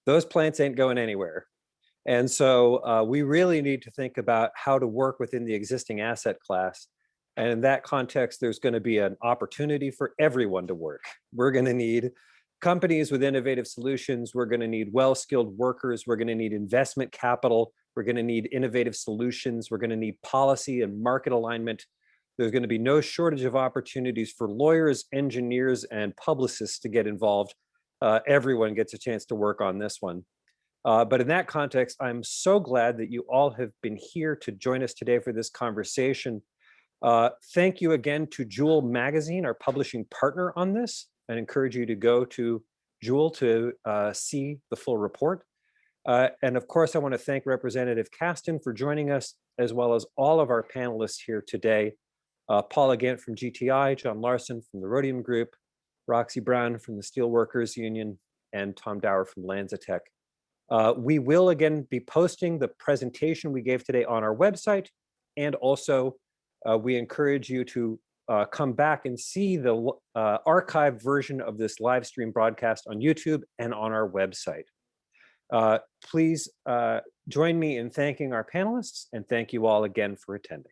Those plants ain't going anywhere. And so we really need to think about how to work within the existing asset class. And in that context, there's going to be an opportunity for everyone to work. We're going to need companies with innovative solutions. We're going to need well-skilled workers. We're going to need investment capital. We're going to need innovative solutions. We're going to need policy and market alignment. There's going to be no shortage of opportunities for lawyers, engineers, and publicists to get involved. Everyone gets a chance to work on this one. But in that context, I'm so glad that you all have been here to join us today for this conversation. Thank you again to Joule Magazine, our publishing partner on this. I encourage you to go to Joule to see the full report. And of course, I want to thank Representative Kasten for joining us, as well as all of our panelists here today. Paula Gant from GTI, John Larson from the Rhodium Group, Roxy Brown from the Steelworkers Union, and Tom Dower from LanzaTech. We will again be posting the presentation we gave today on our website, and also we encourage you to come back and see the archived version of this live stream broadcast on YouTube and on our website. Please join me in thanking our panelists, and thank you all again for attending.